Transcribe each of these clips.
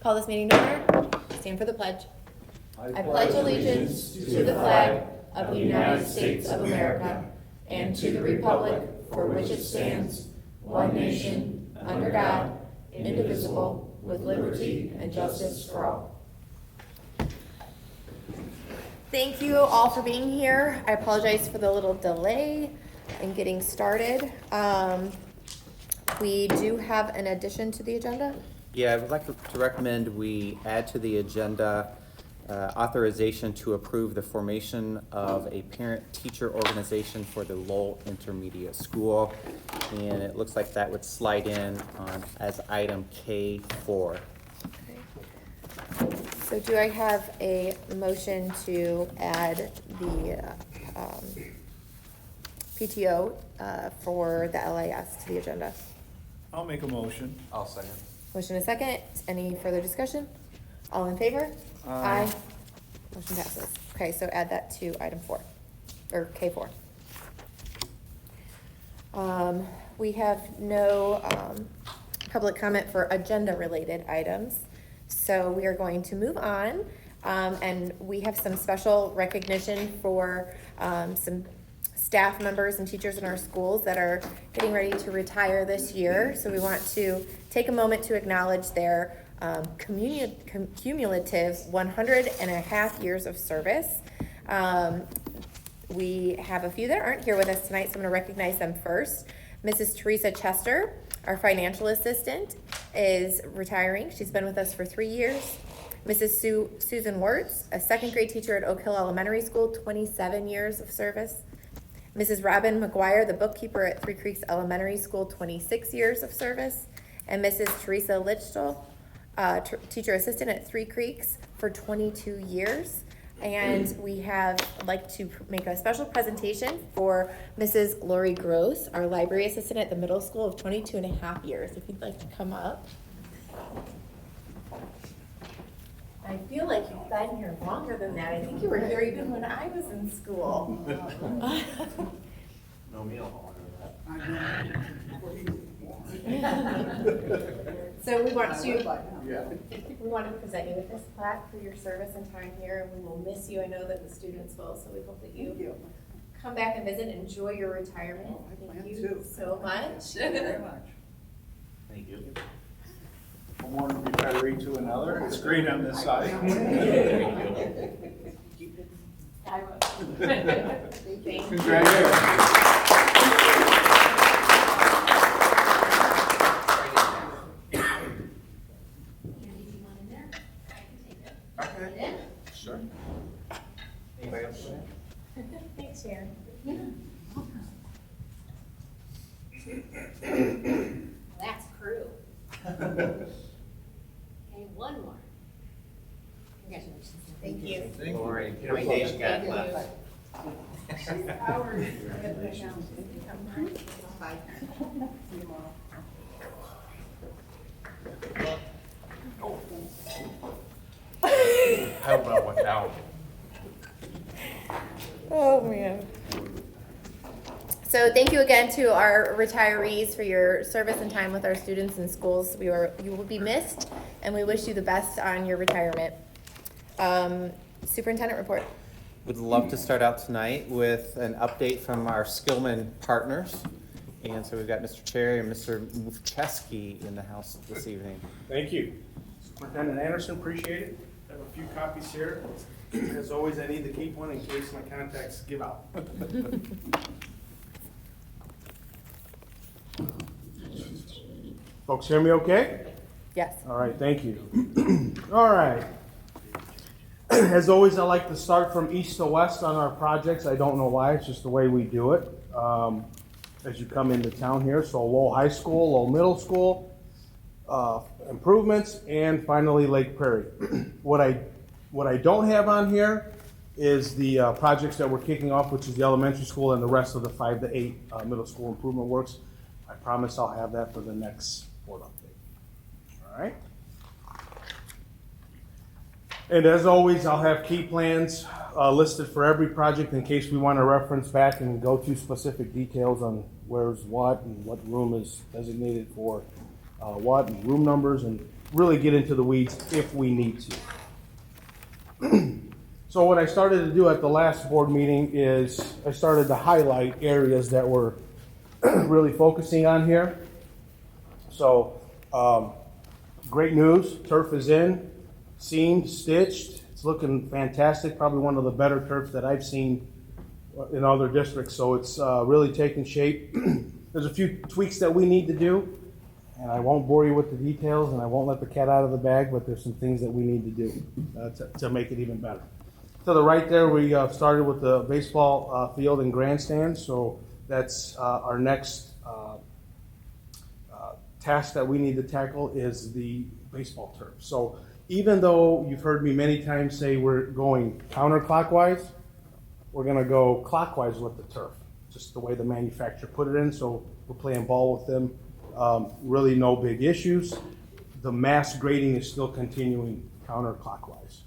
Call this meeting to order. Stand for the pledge. I pledge allegiance to the flag of the United States of America and to the republic for which it stands, one nation, under God, indivisible, with liberty and justice for all. Thank you all for being here. I apologize for the little delay in getting started. We do have an addition to the agenda. Yeah, I would like to recommend we add to the agenda authorization to approve the formation of a parent-teacher organization for the Lowell Intermediate School. And it looks like that would slide in on as item K4. So do I have a motion to add the PTO for the LIS to the agenda? I'll make a motion. I'll second. Motion a second. Any further discussion? All in favor? Aye. Motion passes. Okay, so add that to item 4, or K4. We have no public comment for agenda-related items. So we are going to move on, and we have some special recognition for some staff members and teachers in our schools that are getting ready to retire this year. So we want to take a moment to acknowledge their cumulative 100.5 years of service. We have a few that aren't here with us tonight, so I'm going to recognize them first. Mrs. Teresa Chester, our financial assistant, is retiring. She's been with us for 3 years. Mrs. Susan Wirtz, a second grade teacher at Oak Hill Elementary School, 27 years of service. Mrs. Robin McGuire, the bookkeeper at Three Creeks Elementary School, 26 years of service. And Mrs. Teresa Lichtel, teacher assistant at Three Creeks for 22 years. And we have like to make a special presentation for Mrs. Lori Gross, our library assistant at the middle school of 22.5 years. If you'd like to come up. I feel like you've been here longer than that. I think you were here even when I was in school. No meal longer than So we want to present you with this plaque for your service and time here, and we will miss you. I know that the students will, so we hope that you come back and visit and enjoy your retirement. Thank you so much. Thank you very much. Thank you. From one retiree to another, it's great on this side. I will. Thank you. Congratulations. Okay. Sure. Anybody else? Thanks, Sharon. That's crew. Okay, one more. Congratulations. Thank you. Lori, how many days you got left? I hope I went down. Oh, man. So thank you again to our retirees for your service and time with our students and schools. You will be missed, and we wish you the best on your retirement. Superintendent report. Would love to start out tonight with an update from our Skillman partners. And so we've got Mr. Cherry and Mr. Mufcheski in the house this evening. Thank you. Superintendent Anderson, appreciate it. I have a few copies here. As always, I need to keep one in case my contacts give out. Folks hear me okay? Yes. All right, thank you. All right. As always, I like to start from east to west on our projects. I don't know why, it's just the way we do it. As you come into town here, so Lowell High School, Lowell Middle School, improvements, and finally Lake Prairie. What I don't have on here is the projects that we're kicking off, which is the elementary school and the rest of the 5 to 8 middle school improvement works. I promise I'll have that for the next board update. All right. And as always, I'll have key plans listed for every project in case we want to reference back and go to specific details on where's what and what room is designated for what, and room numbers, and really get into the weeds if we need to. So what I started to do at the last board meeting is I started to highlight areas that we're really focusing on here. So, great news, turf is in, seamed, stitched, it's looking fantastic, probably one of the better turfs that I've seen in other districts, so it's really taking shape. There's a few tweaks that we need to do, and I won't bore you with the details, and I won't let the cat out of the bag, but there's some things that we need to do to make it even better. To the right there, we started with the baseball field and grandstand, so that's our next task that we need to tackle is the baseball turf. So even though you've heard me many times say we're going counterclockwise, we're gonna go clockwise with the turf, just the way the manufacturer put it in, so we're playing ball with them. Really no big issues. The mass grading is still continuing counterclockwise,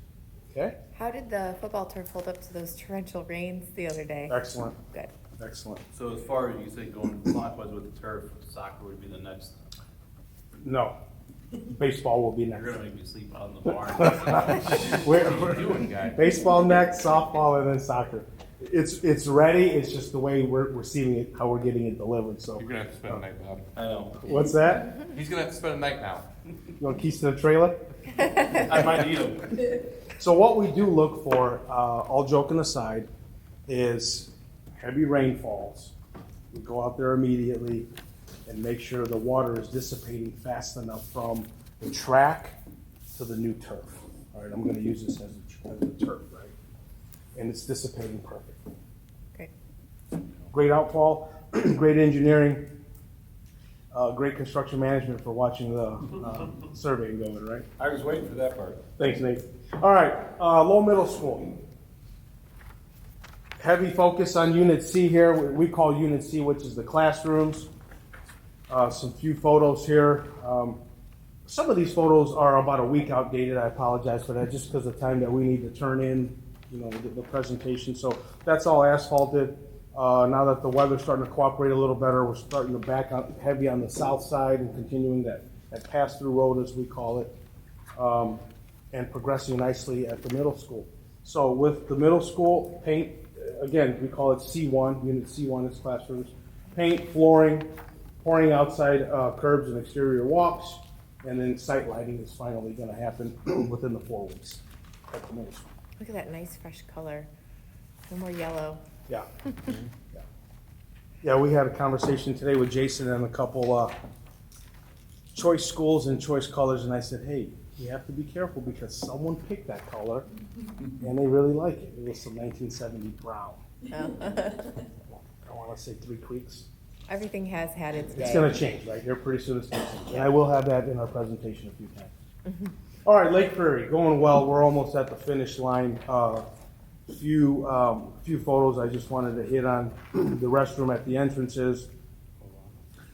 okay? How did the football turf hold up to those torrential rains the other day? Excellent, Good. excellent. So as far as you say going clockwise with the turf, soccer would be the next. No, baseball will be You're next. gonna make me sleep out in the barn. We're- What are you doing, guy? Baseball next, softball, and then soccer. It's ready, it's just the way we're seeing it, how we're getting it delivered, so. You're gonna have to spend the night now. I know. What's that? He's gonna have to spend the night now. You want keys to the trailer? I might need them. So what we do look for, all joking aside, is heavy rainfalls. We go out there immediately and make sure the water is dissipating fast enough from the track to the new turf. All right, I'm gonna use this as a turf, right? And it's dissipating perfectly. Great. Great outfall, great engineering, great construction management for watching the survey going, right? I was waiting for that part. Thanks, Nate. All right, Lowell Middle School. Heavy focus on Unit C here. We call Unit C, which is the classrooms. Some few photos here. Some of these photos are about a week outdated. I apologize for that, just because of the time that we need to turn in, the presentation. So that's all asphalted. Now that the weather's starting to cooperate a little better, we're starting to back on heavy on the south side and continuing that pass-through road, as we call it, and progressing nicely at the middle school. So with the middle school, paint, again, we call it C1, Unit C1 is classrooms. Paint, flooring, pouring outside curbs and exterior walks, and then site lighting is finally going to happen within the 4 weeks at the middle school. Look at that nice fresh color. No more yellow. Yeah. Yeah, we had a conversation today with Jason and a couple choice schools and choice colors, and I said, hey, you have to be careful because someone picked that color and they really like it. It was some 1970 brown. I want to say 3 Creeks. Everything has had its day. It's going to change, right? Here pretty soon it's going to change. And I will have that in our presentation a few times. All right, Lake Prairie, going well. We're almost at the finish line. Few photos I just wanted to hit on. The restroom at the entrances.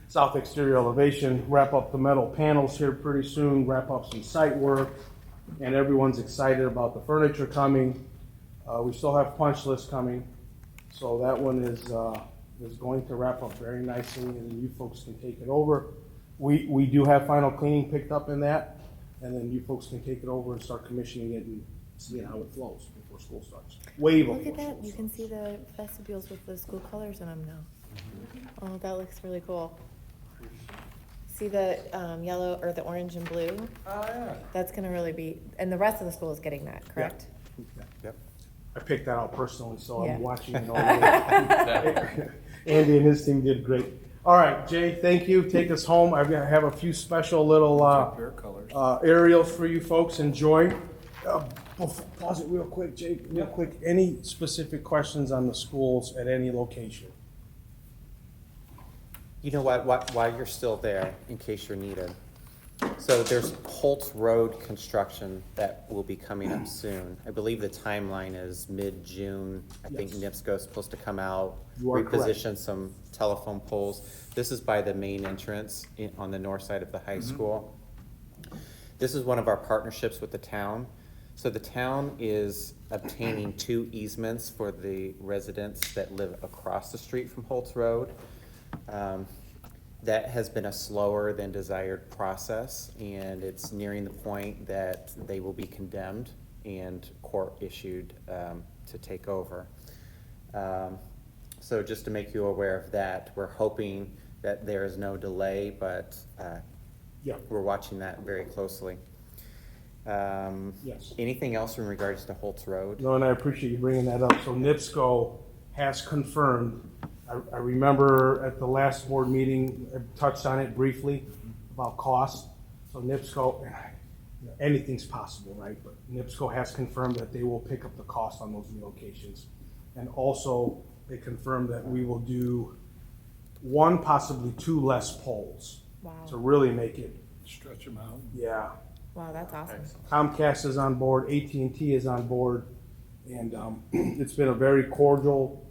South exterior elevation. Wrap up the metal panels here pretty soon. Wrap up some site work. And everyone's excited about the furniture coming. We still have punch list coming. So that one is going to wrap up very nicely, and then you folks can take it over. We do have final cleaning picked up in that, and then you folks can take it over and start commissioning it and seeing how it flows before school starts. Way before Look at that. school You can starts. see the vestibules with the school colors in them now. Oh, that looks really cool. See the yellow or the orange and blue? Oh, yeah. That's going to really be, and the rest of the school is getting that, correct? Yep. I picked that out personally, so Yeah. I'm watching it all day. Andy and his team did great. All right, Jay, thank you. Take us home. I have a few special little aerials for you folks. Enjoy. Pause it real quick, Jay, real quick. Any specific questions on the schools at any location? You know what, while you're still there, in case you're needed. So there's Holtz Road construction that will be coming up soon. I believe the timeline is mid-June. I think Yes. NIPSCO's supposed to come out, You are correct. reposition some telephone poles. This is by the main entrance on the north side of the high school. This is one of our partnerships with the town. So the town is obtaining 2 easements for the residents that live across the street from Holtz Road. That has been a slower than desired process, and it's nearing the point that they will be condemned and court issued to take over. So just to make you aware of that, we're hoping that there is no delay, but Yeah. we're watching that very closely. Yes. Anything else in regards to Holtz Road? No, and I appreciate you bringing that up. So NIPSCO has confirmed, I remember at the last board meeting, I touched on it briefly about cost. So NIPSCO, anything's possible, right? But NIPSCO has confirmed that they will pick up the cost on those relocations. And also, they confirmed that we will do one, possibly two less poles. Wow. To really make it, Stretch them out. yeah. Wow, that's awesome. Comcast is on board, AT&T is on board, and it's been a very cordial,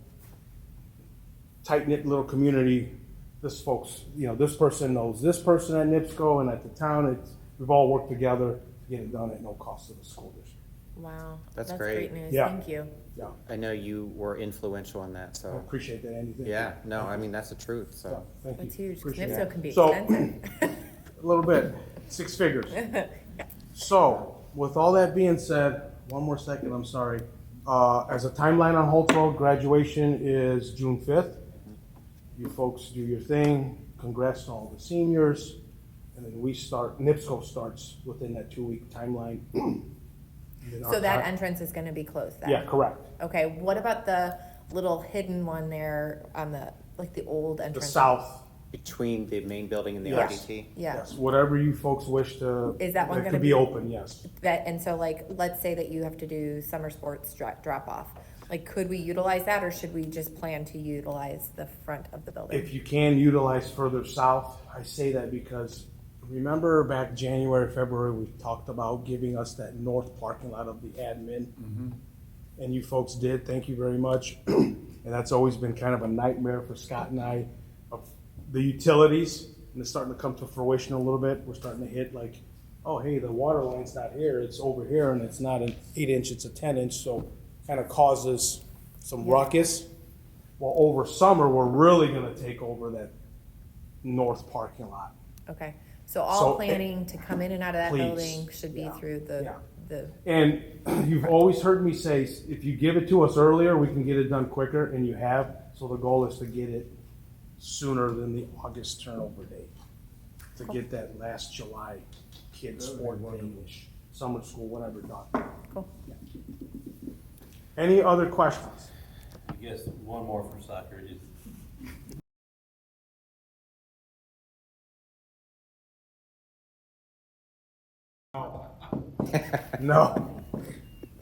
tight-knit little community. This folks, this person knows this person at NIPSCO and at the town. We've all worked together to get it done at no cost to the school district. Wow. That's great great. news. Yeah. Thank you. Yeah, I know you were influential in that, I so, appreciate that, Andy. Thank you. yeah, no, I mean, that's the truth, Yeah, so. thank you. That's huge. Appreciate NIPSO that. can be So, expensive. a little bit, 6 figures. So, with all that being said, one more second, I'm sorry. As a timeline on Holtz Road, graduation is June 5th. You folks do your thing. Congrats to all the seniors. And then NIPSCO starts within that 2-week timeline. And then So our that time- entrance is gonna be closed then? Yeah, correct. Okay, what about the little hidden one there on the old The entrance? south. Between the main building and the Yes. RDT? Yeah. Yes, whatever you folks wish to. Is that one it gonna could be be- open, yes. And so let's say that you have to do summer sports drop off. Like, could we utilize that, or should we just plan to utilize the front of the building? If you can utilize further south, I say that because remember back January, February, we talked about giving us that north parking lot of the admin. And you folks did, thank you very much. And that's always been kind of a nightmare for Scott and I of the utilities. And it's starting to come to fruition a little bit. We're starting to hit like, oh, hey, the water line's not here, it's over here, and it's not an 8-inch, it's a 10-inch, so kind of causes some ruckus. Well, over summer, we're really gonna take over that north parking lot. Okay, so all So, planning to come in and out of that please, building should be yeah, through yeah. the, And you've always heard me say, if you give it to us earlier, we can get it done quicker, and you have. So the goal is to get it sooner than the August turnover date. To get that last July kids sport thing-ish, summer school, whatever done. cool. Any other questions? I guess one more for soccer is, No.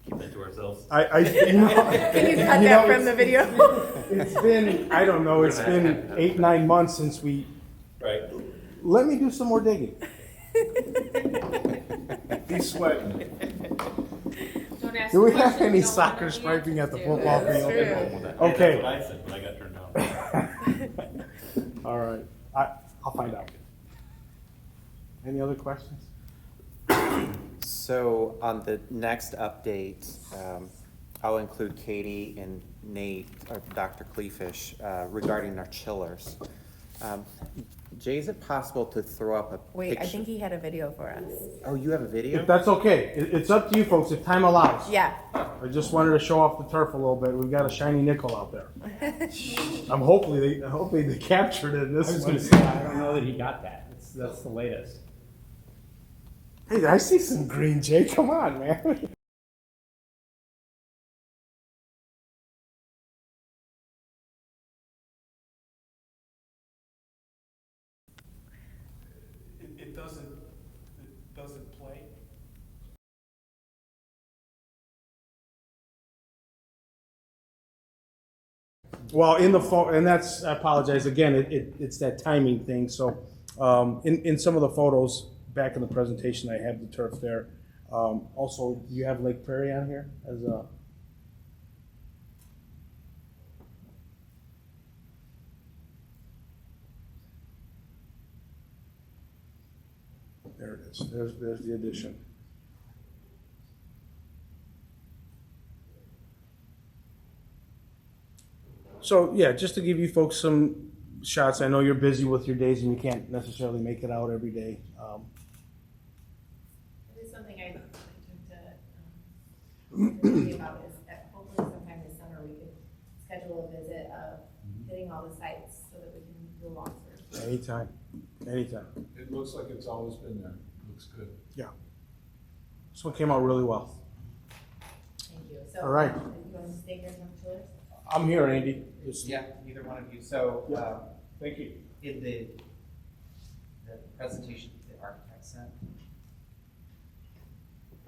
keep that to ourselves. You know, Can you cut You that know, from the video? it's been, I don't know, it's been 8-9 months since we, Right. let me do some more digging. He's sweating. Don't ask Do we the have questions any you don't wanna soccer know the striping at the answers to. football That's field? true. Okay. That's what I said, but I got turned down. All right, I'll find out. Any other questions? So on the next update, I'll include Katie and Nate, or Dr. Cleafish, regarding our chillers. Jay, is it possible to throw up a picture? Wait, I think he had a video for us. Oh, you have a video? If that's okay, it's up to you folks, if time allows. Yeah, I just wanted to show off the turf a little bit, we've got a shiny nickel out there. Hopefully they captured it in I was this gonna one. say, I don't know that he got that. That's the latest. Hey, I see some green, Jay, come on, man. It doesn't play. Well, in the phone, and that's, I apologize, again, it's that timing thing, so, in some of the photos, back in the presentation, I have the turf there. Also, you have Lake Prairie on here as a. There it is, there's the addition. So, yeah, just to give you folks some shots. I know you're busy with your days and you can't necessarily make it out every day. It is something I talked to Lindsay about, is that hopefully sometime this summer we could schedule a visit of hitting all the sites so that we can do a walkthrough. Anytime, anytime. It looks like it's always been there. Looks good. Yeah. This one came out really well. Thank you. So, All right. You want to stay here and talk to us? I'm here, Andy. Just- Yeah, either one of you. So, Yeah. Thank you. in the presentation the architect sent.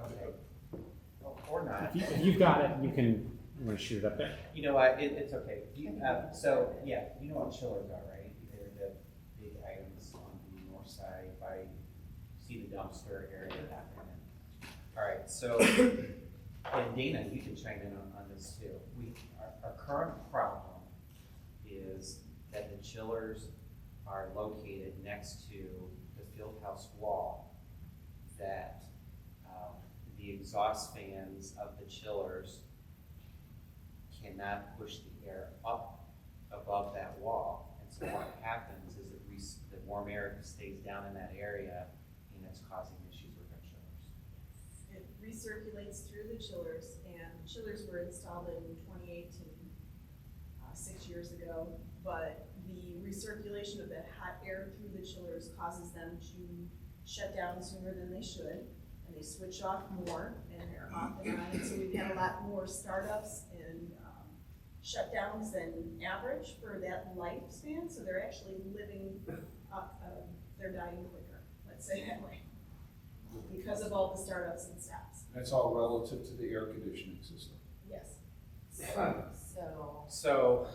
Okay. Or not. If you've got it, you can shoot it up there. You know what, it's okay. So, yeah, you know what chillers are, right? They're the big items on the north side by, see the dumpster area that kind of. All right, so, and Dana, you can chime in on this too. Our current problem is that the chillers are located next to the field house wall, that the exhaust fans of the chillers cannot push the air up above that wall. And so what happens is the warm air stays down in that area, and it's causing issues with our chillers. It recirculates through the chillers, and chillers were installed in 2018, 6 years ago. But the recirculation of that hot air through the chillers causes them to shut down sooner than they should, and they switch off more, and they're off and on. And so we've had a lot more startups and shutdowns than average for that lifespan. So they're actually living up, they're dying quicker, let's say that way, because of all the startups and stops. That's all relative to the air conditioning system. Yes. So,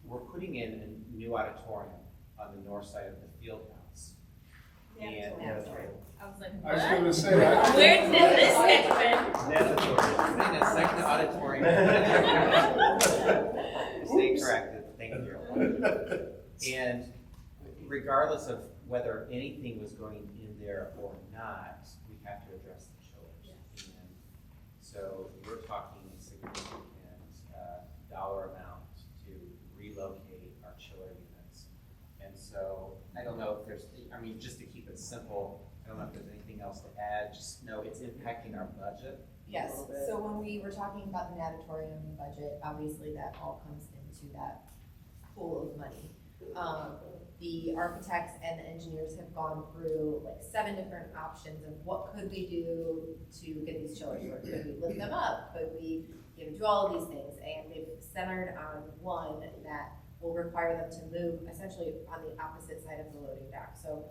We're putting in a new auditorium on the north side of the field house. And I was like, I was what? gonna say that. Where did this happen? Putting a second auditorium. Stay corrected, thank you. And regardless of whether anything was going in there or not, we have to address the chillers. And so we're talking a significant dollar amount to relocate our chiller units. And so I don't know if there's, I mean, just to keep it simple, I don't know if there's anything else to add, just know it's impacting our budget. yes, a little bit. so when we were talking about the natatorium budget, obviously that all comes into that pool of money. The architects and the engineers have gone through like 7 different options of what could we do to get these chillers work. Could we lift them up? Could we, do all of these things? And they've centered on one that will require them to move essentially on the opposite side of the loading dock. So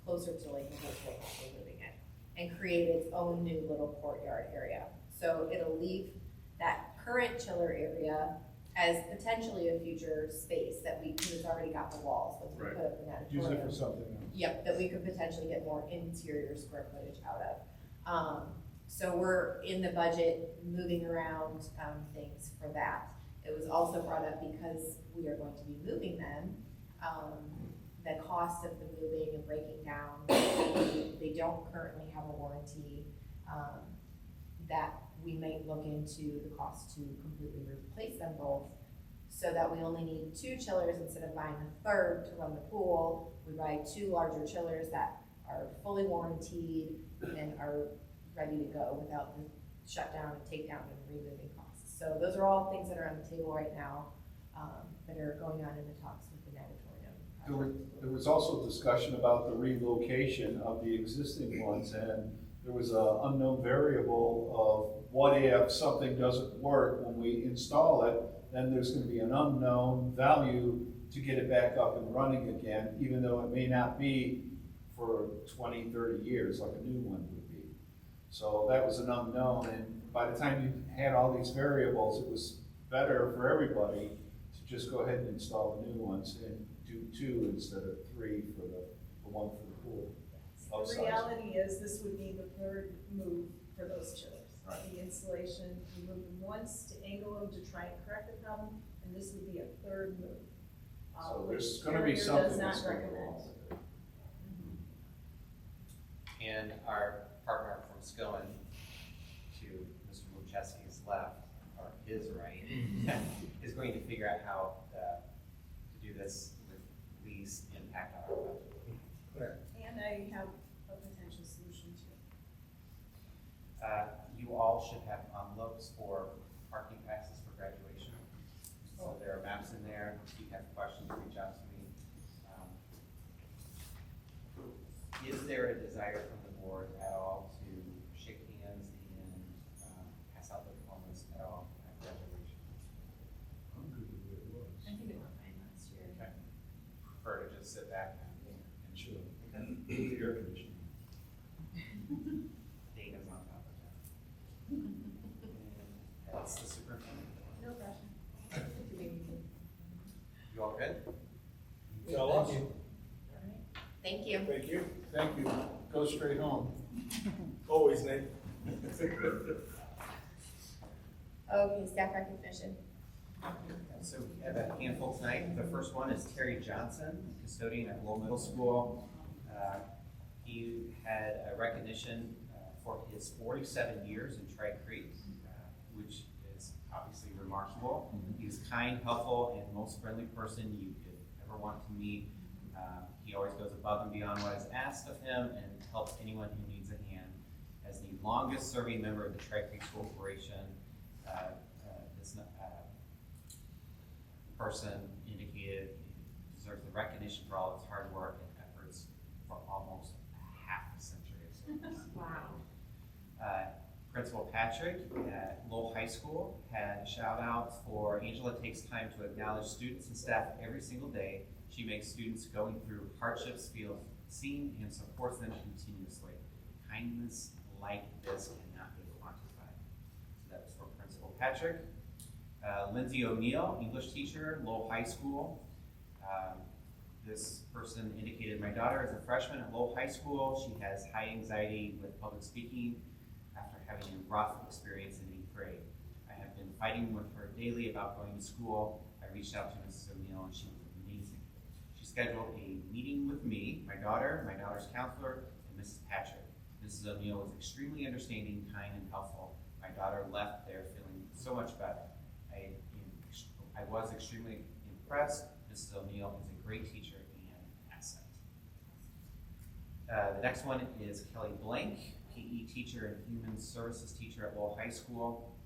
closer to like the whole we're moving it, and create its own new little courtyard area. So it'll leave that current chiller area as potentially a future space that because it's already got the walls, once we Right. put up the natatorium. Use it for something else. Yep, that we could potentially get more interior square footage out of. So we're in the budget moving around things for that. It was also brought up because we are going to be moving them, the cost of the moving and breaking down, they don't currently have a warranty, that we might look into the cost to completely replace them both, so that we only need 2 chillers instead of buying a third to run the pool. We buy 2 larger chillers that are fully warranted and are ready to go without the shutdown and takedown and removing costs. So those are all things that are on the table right now, that are going on in the talks with the natatorium. There was also discussion about the relocation of the existing ones, and there was an unknown variable of what if something doesn't work when we install it, then there's going to be an unknown value to get it back up and running again, even though it may not be for 20, 30 years like a new one would be. So that was an unknown, and by the time you had all these variables, it was better for everybody to just go ahead and install the new ones and do 2 instead of 3 for the one for the pool. The Upsize. reality is, this would be the third move for those chillers. Right. The installation, we moved them once to angle them to try and correct the problem, and this would be a third move. So which there's gonna be Carrier something does that's not gonna go recommend. wrong with it. And our partner from Skilling to Mr. Lucheski has left, our or his right, is going to figure out how to do this with least impact on our budget. And I have a potential solution too. You all should have envelopes for parking passes for graduation. So there are maps in there. If you have questions, reach out to me. Is there a desire from the board at all to shake hands and pass out the diplomas at all at graduation? I'm good with the way it was. I think it went fine last year. Okay. Prefer to just sit back and Chill. The air conditioning. Dana's on top of that. And that's the superintendent. No pressure. You all good? Tell us. Thank you. Thank you. Thank you. Go straight home. Always, Nate. Okay, staff recognition. So we have a handful tonight. The first one is Terry Johnson, custodian at Lowell Middle School. He had a recognition for his 47 years in Tri-Creek, which is obviously remarkable. He was kind, helpful, and most friendly person you could ever want to meet. He always goes above and beyond what is asked of him and helps anyone who needs a hand. As the longest serving member of the Tri-Creek School Corporation, this person indicated he deserves the recognition for all of his hard work and efforts for almost half a century of service. Wow. Principal Patrick at Lowell High School had a shout out for Angela takes time to acknowledge students and staff every single day. She makes students going through hardships feel seen and supports them continuously. Kindness like this cannot be quantified. So that was for Principal Patrick. Lindsay O'Neill, English teacher, Lowell High School. This person indicated, my daughter is a freshman at Lowell High School. She has high anxiety with public speaking after having a rough experience in 8th grade. I have been fighting with her daily about going to school. I reached out to Mrs. O'Neill and she was amazing. She scheduled a meeting with me, my daughter's counselor, and Mrs. Patrick. Mrs. O'Neill was extremely understanding, kind, and helpful. My daughter left there feeling so much better. I was extremely impressed. Mrs. O'Neill is a great teacher and asset. The next one is Kelly Blank, PE teacher and human services teacher at Lowell High School.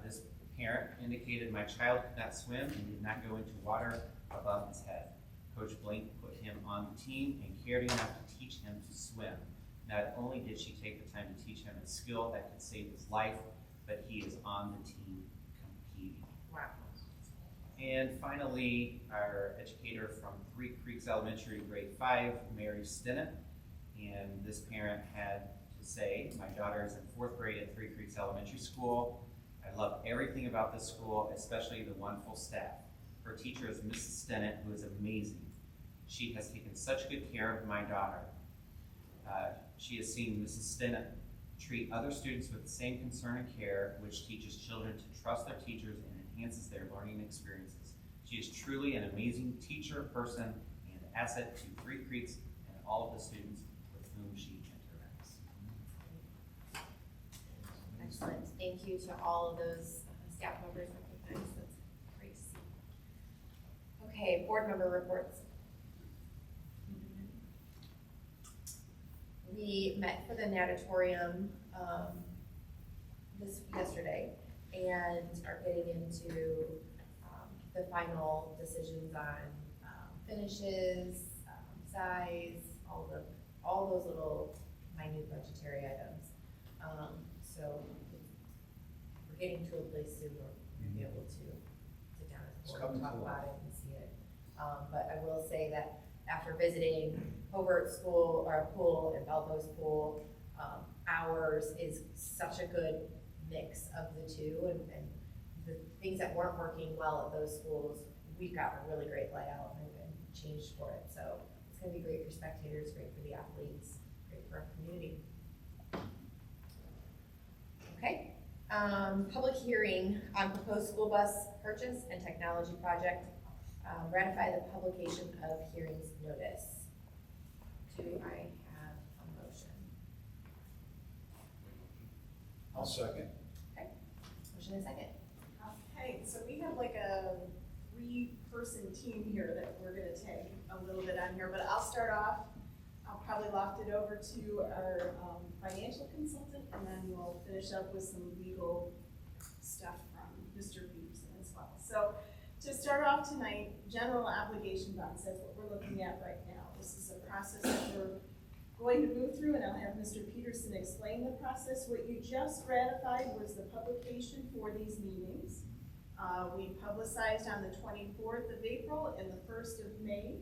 This parent indicated my child could not swim and did not go into water above his head. Coach Blank put him on the team and cared enough to teach him to swim. Not only did she take the time to teach him a skill that could save his life, but he is on the team competing. Wow. And finally, our educator from Three Creeks Elementary, grade 5, Mary Stinnett. And this parent had to say, my daughter is in 4th grade at Three Creeks Elementary School. I love everything about this school, especially the wonderful staff. Her teacher is Mrs. Stinnett, who is amazing. She has taken such good care of my daughter. She has seen Mrs. Stinnett treat other students with the same concern and care, which teaches children to trust their teachers and enhances their learning experiences. She is truly an amazing teacher, person, and asset to Three Creeks and all of the students with whom she interacts. Excellent. Thank you to all of those staff members recognized. That's great to see. Okay, board member reports. We met for the natatorium yesterday and are getting into the final decisions on finishes, size, all those little minute budgetary items. So we're getting to a place soon where we'll be able to sit down as a board and talk about it and see it. But I will say that after visiting Hobart School, or Pool, and Belvo's Pool, ours is such a good mix of the two, and the things that weren't working well at those schools, we got a really great layout and changed for it. So it's gonna be great for spectators, great for the athletes, great for our community. Okay, public hearing on proposed school bus purchase and technology project. Ratify the publication of hearings notice. Do I have a motion? I'll second. Okay. Motion motion and a second. Okay, so we have like a three-person team here that we're gonna take a little bit on here, but I'll start off. I'll probably loft it over to our financial consultant, and then we'll finish up with some legal stuff from Mr. Peterson as well. So to start off tonight, general obligation bonds, that's what we're looking at right now. This is a process that we're going to move through, and I'll have Mr. Peterson explain the process. What you just ratified was the publication for these meetings. We publicized on the 24th of April and the 1st of May,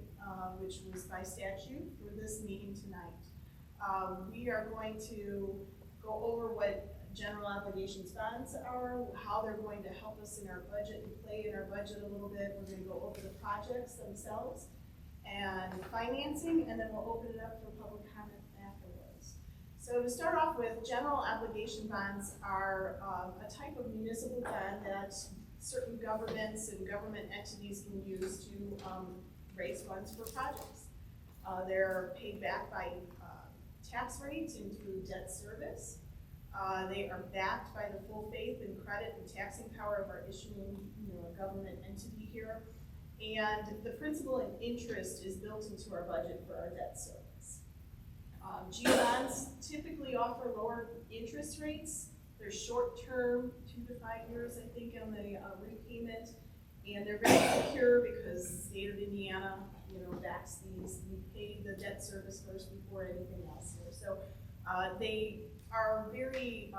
which was by statute for this meeting tonight. We are going to go over what general obligations bonds are, how they're going to help us in our budget and play in our budget a little bit. We're going to go over the projects themselves and financing, and then we'll open it up for public comment afterwards. So to start off with, general obligation bonds are a type of municipal bond that certain governments and government entities can use to raise funds for projects. They're paid back by tax rates and through debt service. They are backed by the full faith and credit and taxing power of our issuing, government entity here. And the principal and interest is built into our budget for our debt service. GO bonds typically offer lower interest rates. They're short-term, 2 to 5 years, I think, on the repayment. And they're very secure because the state of Indiana, backs these. We pay the debt service first before anything else here. So they are very,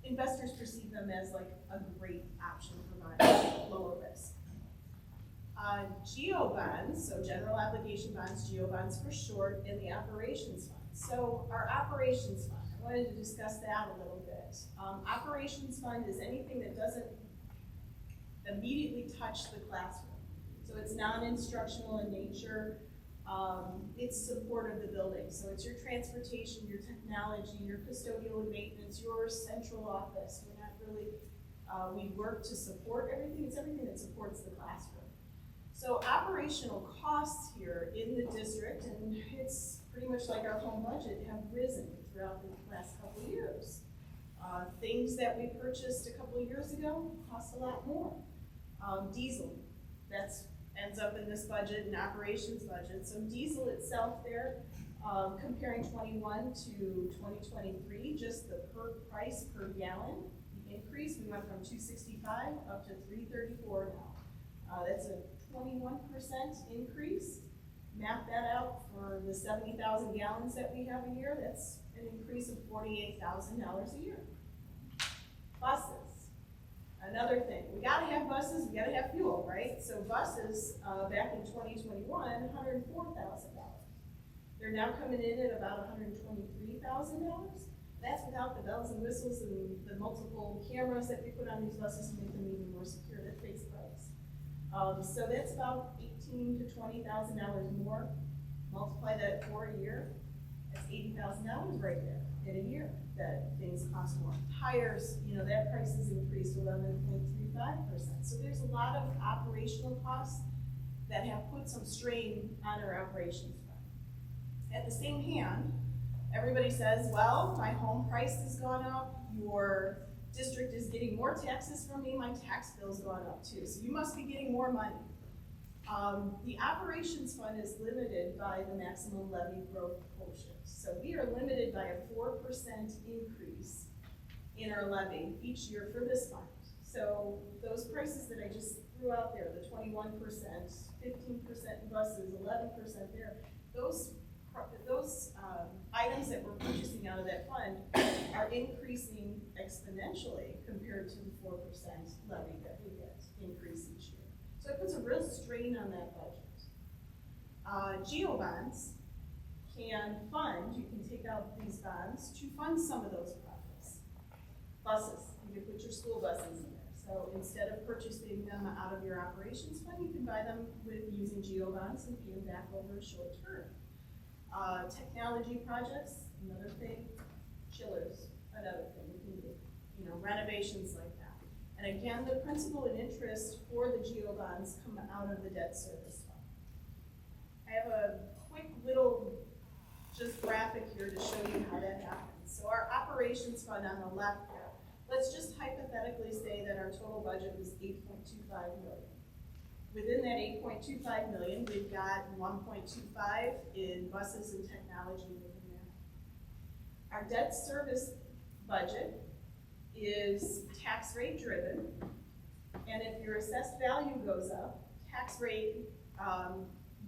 investors perceive them as like a great option for buying lower risk. GO bonds, so general obligation bonds, GO bonds for short, and the operations fund. So our operations fund, I wanted to discuss that a little bit. Operations fund is anything that doesn't immediately touch the classroom. So it's non-instructional in nature. It's support of the building. So it's your transportation, your technology, your custodial and maintenance, your central office. We're not really, we work to support everything. It's everything that supports the classroom. So operational costs here in the district, and it's pretty much like our home budget, have risen throughout the last couple of years. Things that we purchased a couple of years ago cost a lot more. Diesel, that's ends up in this budget and operations budget. So diesel itself there, comparing 21 to 2023, just the price per gallon, the increase, we went from 265 up to 334 now. That's a 21% increase. Map that out for the 70,000 gallons that we have a year, that's an increase of $48,000 a year. Buses, another thing. We gotta have buses, we gotta have fuel, right? So buses, back in 2021, $104,000. They're now coming in at about $123,000. That's without the bells and whistles and the multiple cameras that we put on these buses to make them even more secure. That takes price. So that's about $18,000 to $20,000 more. Multiply that for a year, that's $80,000 right there in a year that things cost more. Tires, that price has increased 11.35%. So there's a lot of operational costs that have put some strain on our operations fund. At the same hand, everybody says, well, my home price has gone up, your district is getting more taxes from me, my tax bill's gone up too, so you must be getting more money. The operations fund is limited by the maximum levy growth quotient. So we are limited by a 4% increase in our levy each year for this fund. So those prices that I just threw out there, the 21%, 15% in buses, 11% there, those items that we're purchasing out of that fund are increasing exponentially compared to the 4% levy that we get increase each year. So it puts a real strain on that budget. GO bonds can fund, you can take out these bonds to fund some of those projects. Buses, you can put your school buses in there. So instead of purchasing them out of your operations fund, you can buy them with using GO bonds and pay them back over a short term. Technology projects, another thing. Chillers, another thing. We can do, renovations like that. And again, the principal and interest for the GO bonds come out of the debt service fund. I have a quick little just graphic here to show you how that happens. So our operations fund on the left here, let's just hypothetically say that our total budget was 8.25 million. Within that 8.25 million, we've got 1.25 in buses and technology within that. Our debt service budget is tax rate driven, and if your assessed value goes up, tax rate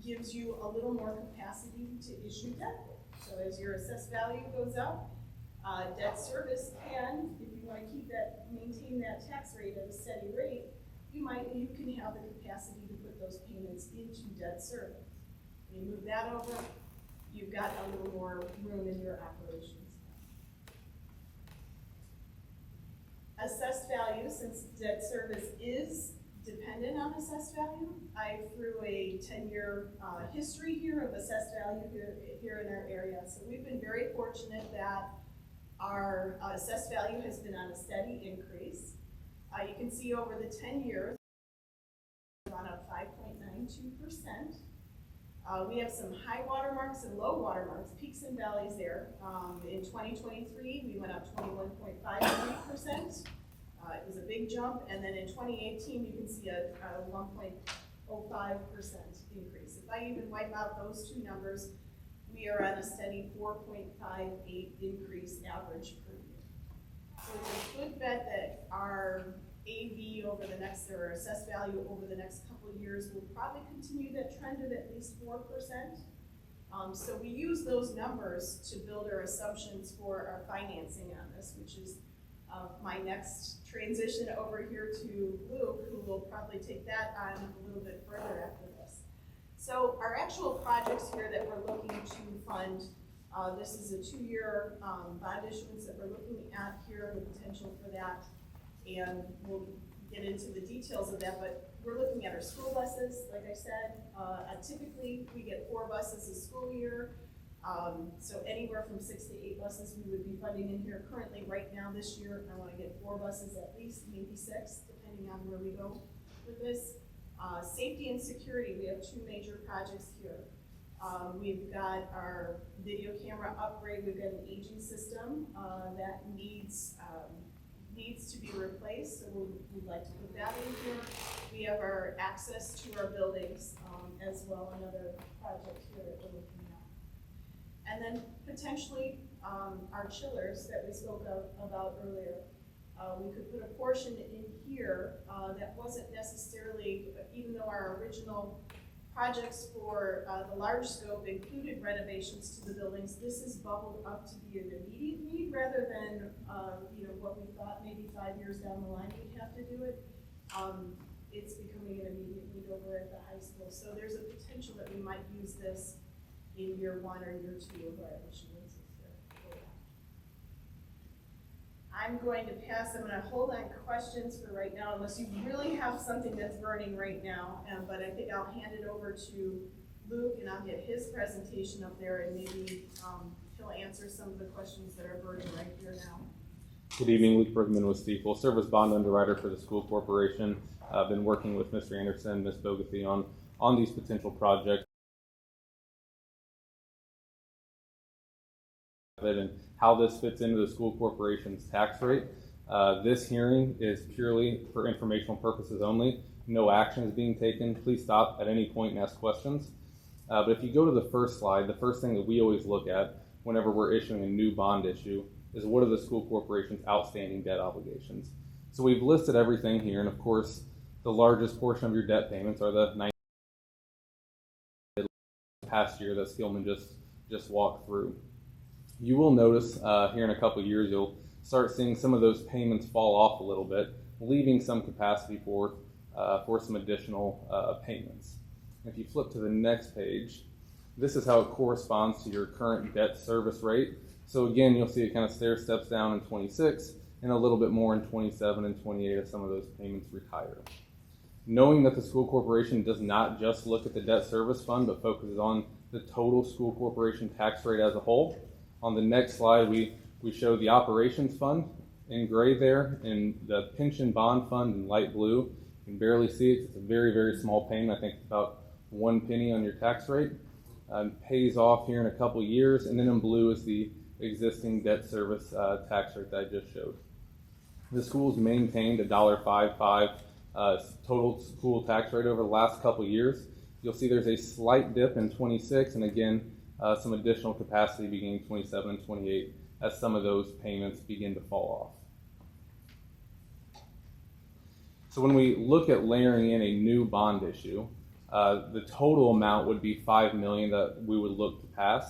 gives you a little more capacity to issue debt. So as your assessed value goes up, debt service can, if you want to keep that, maintain that tax rate at a steady rate, you can have the capacity to put those payments into debt service. When you move that over, you've got a little more room in your operations. Assessed value, since debt service is dependent on assessed value, I threw a 10-year history here of assessed value here in our area. So we've been very fortunate that our assessed value has been on a steady increase. You can see over the 10 years, we've gone up 5.92%. We have some high water marks and low water marks, peaks and valleys there. In 2023, we went up 21.53%. It was a big jump, and then in 2018, you can see a 1.05% increase. If I even wipe out those two numbers, we are at a steady 4.58 increase average per year. So it's a good bet that our AV over the next, or assessed value over the next couple of years will probably continue that trend of at least 4%. So we use those numbers to build our assumptions for our financing on this, which is my next transition over here to Luke, who will probably take that on a little bit further after this. So our actual projects here that we're looking to fund, this is a 2-year bond issuance that we're looking at here, the potential for that, and we'll get into the details of that, but we're looking at our school buses, like I said. Typically, we get 4 buses a school year. So anywhere from 6 to 8 buses we would be funding in here. Currently, right now, this year, I want to get 4 buses at least, maybe 6, depending on where we go with this. Safety and security, we have 2 major projects here. We've got our video camera upgrade. We've got an aging system that needs to be replaced, so we'd like to put that in here. We have our access to our buildings as well, another project here that we're looking at. And then potentially our chillers that we spoke about earlier. We could put a portion in here that wasn't necessarily, even though our original projects for the large scope included renovations to the buildings, this is bubbled up to be an immediate need rather than what we thought maybe 5 years down the line we'd have to do it. It's becoming an immediate need over at the high school. So there's a potential that we might use this in year 1 or year 2 of our issuances here. I'm going to pass. I'm going to hold on questions for right now, unless you really have something that's burning right now. But I think I'll hand it over to Luke, and I'll get his presentation up there, and maybe he'll answer some of the questions that are burning right here now. Good evening, Luke Bergman with Stiefel, service bond underwriter for the school corporation. I've been working with Mr. Anderson and Ms. Bogathy on these potential projects and how this fits into the school corporation's tax rate. This hearing is purely for informational purposes only. No action is being taken. Please stop at any point and ask questions. But if you go to the first slide, the first thing that we always look at whenever we're issuing a new bond issue is what are the school corporation's outstanding debt obligations. So we've listed everything here, and of course, the largest portion of your debt payments are the 90 past year that Skillman just walked through. You will notice here in a couple of years, you'll start seeing some of those payments fall off a little bit, leaving some capacity for some additional payments. If you flip to the next page, this is how it corresponds to your current debt service rate. So again, you'll see it kind of stair steps down in 26 and a little bit more in 27 and 28 as some of those payments retire. Knowing that the school corporation does not just look at the debt service fund, but focuses on the total school corporation tax rate as a whole. On the next slide, we show the operations fund in gray there, and the pension bond fund in light blue. You can barely see it. It's a very, very small payment. I think it's about 1 penny on your tax rate. Pays off here in a couple years, and then in blue is the existing debt service tax rate that I just showed. The schools maintained a $1.55 total school tax rate over the last couple of years. You'll see there's a slight dip in 26, and again, some additional capacity beginning 27 and 28 as some of those payments begin to fall off. So when we look at layering in a new bond issue, the total amount would be $5 million that we would look to pass.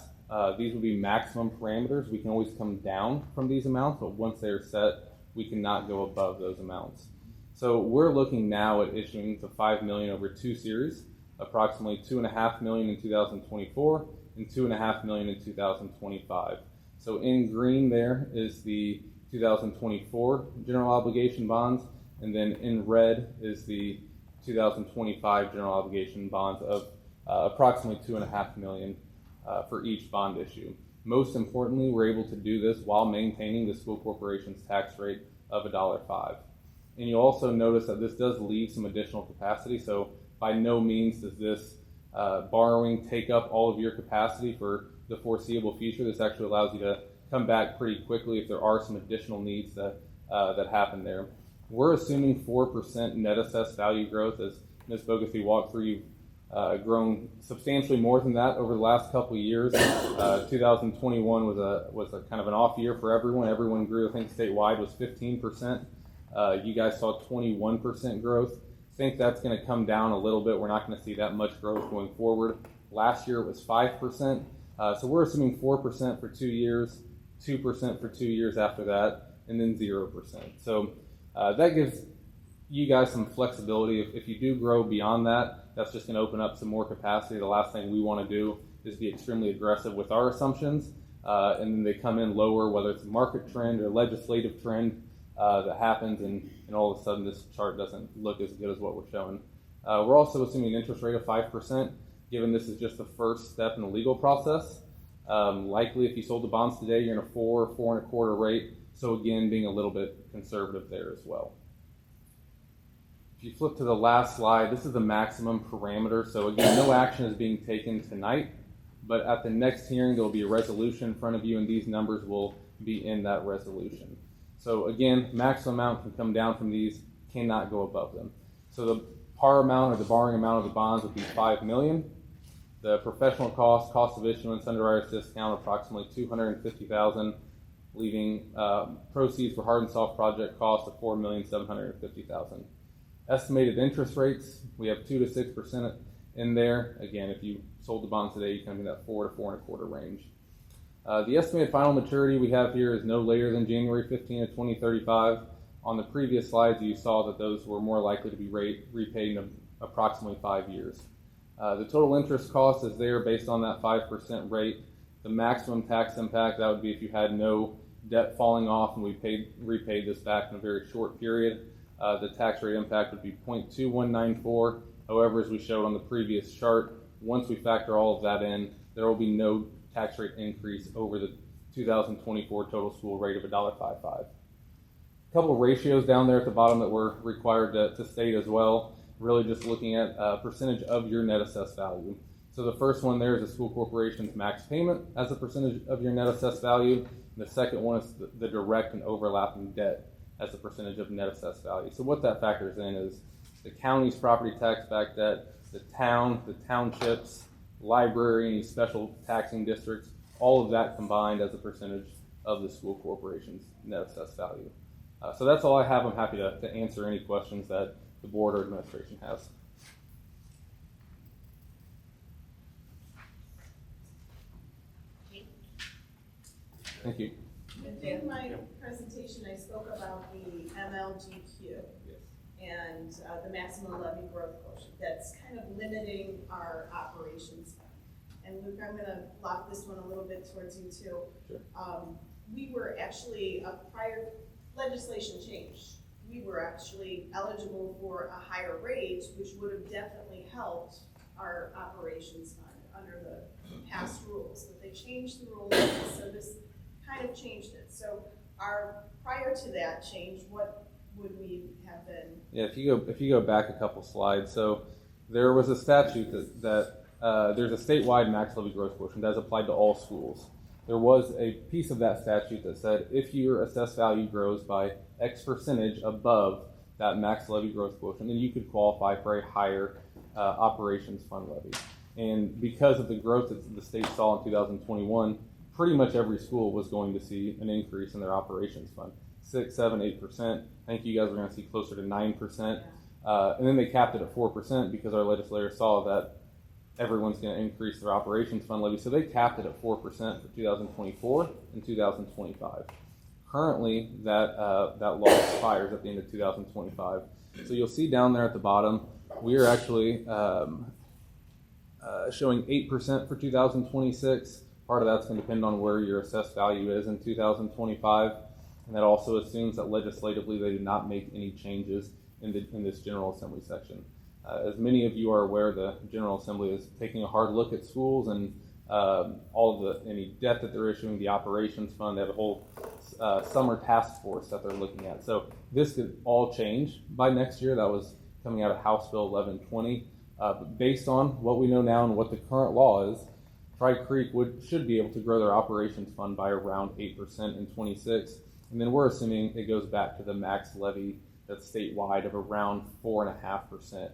These would be maximum parameters. We can always come down from these amounts, but once they're set, we cannot go above those amounts. So we're looking now at issuing the $5 million over 2 series, approximately $2.5 million in 2024 and $2.5 million in 2025. So in green there is the 2024 general obligation bonds, and then in red is the 2025 general obligation bonds of approximately $2.5 million for each bond issue. Most importantly, we're able to do this while maintaining the school corporation's tax rate of $1.05. And you'll also notice that this does leave some additional capacity. So by no means does this borrowing take up all of your capacity for the foreseeable future. This actually allows you to come back pretty quickly if there are some additional needs that happen there. We're assuming 4% net assessed value growth. As Ms. Bogaty walked through, you've grown substantially more than that over the last couple of years. 2021 was a kind of an off year for everyone. Everyone grew. I think statewide was 15%. You guys saw 21% growth. I think that's going to come down a little bit. We're not going to see that much growth going forward. Last year it was 5%. So we're assuming 4% for 2 years, 2% for 2 years after that, and then 0%. So that gives you guys some flexibility. If you do grow beyond that, that's just going to open up some more capacity. The last thing we want to do is be extremely aggressive with our assumptions, and then they come in lower, whether it's a market trend or legislative trend that happens, and all of a sudden this chart doesn't look as good as what we're showing. We're also assuming an interest rate of 5%, given this is just the first step in the legal process. Likely, if you sold the bonds today, you're in a 4 or 4.25 rate. So again, being a little bit conservative there as well. If you flip to the last slide, this is the maximum parameter. So again, no action is being taken tonight, but at the next hearing, there will be a resolution in front of you, and these numbers will be in that resolution. So again, maximum amount can come down from these, cannot go above them. So the par amount or the borrowing amount of the bonds would be $5 million. The professional cost of issuance, underwriter's discount, approximately $250,000, leaving proceeds for hard and soft project costs of $4,750,000. Estimated interest rates, we have 2 to 6% in there. Again, if you sold the bonds today, you come in that 4 to 4.25 range. The estimated final maturity we have here is no later than January 15 of 2035. On the previous slides, you saw that those were more likely to be repaid in approximately 5 years. The total interest cost is there based on that 5% rate. The maximum tax impact, that would be if you had no debt falling off and we repaid this back in a very short period. The tax rate impact would be 0.2194. However, as we showed on the previous chart, once we factor all of that in, there will be no tax rate increase over the 2024 total school rate of $1.55. A couple of ratios down there at the bottom that we're required to state as well. Really just looking at a percentage of your net assessed value. So the first one there is the school corporation's max payment as a percentage of your net assessed value. And the second one is the direct and overlapping debt as a percentage of net assessed value. So what that factors in is the county's property tax back debt, the town, the townships, library, any special taxing districts, all of that combined as a percentage of the school corporation's net assessed value. So that's all I have. I'm happy to answer any questions that the board or administration has. Thank you. In my presentation, I spoke about the MLGQ and the maximum levy growth quotient. That's kind of limiting our operations. And Luke, I'm going to lock this one a little bit towards you too. Sure. We were actually, prior legislation changed, we were actually eligible for a higher rate, which would have definitely helped our operations fund under the past rules. But they changed the rules, so this kind of changed it. So prior to that change, what would we have been? Yeah, if you go back a couple slides, so there was a statute that there's a statewide max levy growth quotient that's applied to all schools. there was a piece of that statute that said if your assessed value grows by X percentage above that max levy growth quotient, then you could qualify for a higher operations fund levy. And because of the growth that the state saw in 2021, pretty much every school was going to see an increase in their operations fund. 6, 7, 8%. I think you guys are going to see closer to 9%. And then they capped it at 4% because our legislators saw that everyone's going to increase their operations fund levy. So they capped it at 4% for 2024 and 2025. Currently, that law expires at the end of 2025. So you'll see down there at the bottom, we are actually showing 8% for 2026. Part of that's going to depend on where your assessed value is in 2025. And that also assumes that legislatively they did not make any changes in this General Assembly section. As many of you are aware, the General Assembly is taking a hard look at schools and all of any debt that they're issuing, the operations fund. They have a whole summer task force that they're looking at. So this could all change by next year. That was coming out of House Bill 1120. But based on what we know now and what the current law is, Tri Creek should be able to grow their operations fund by around 8% in 26. And then we're assuming it goes back to the max levy that's statewide of around 4.5%.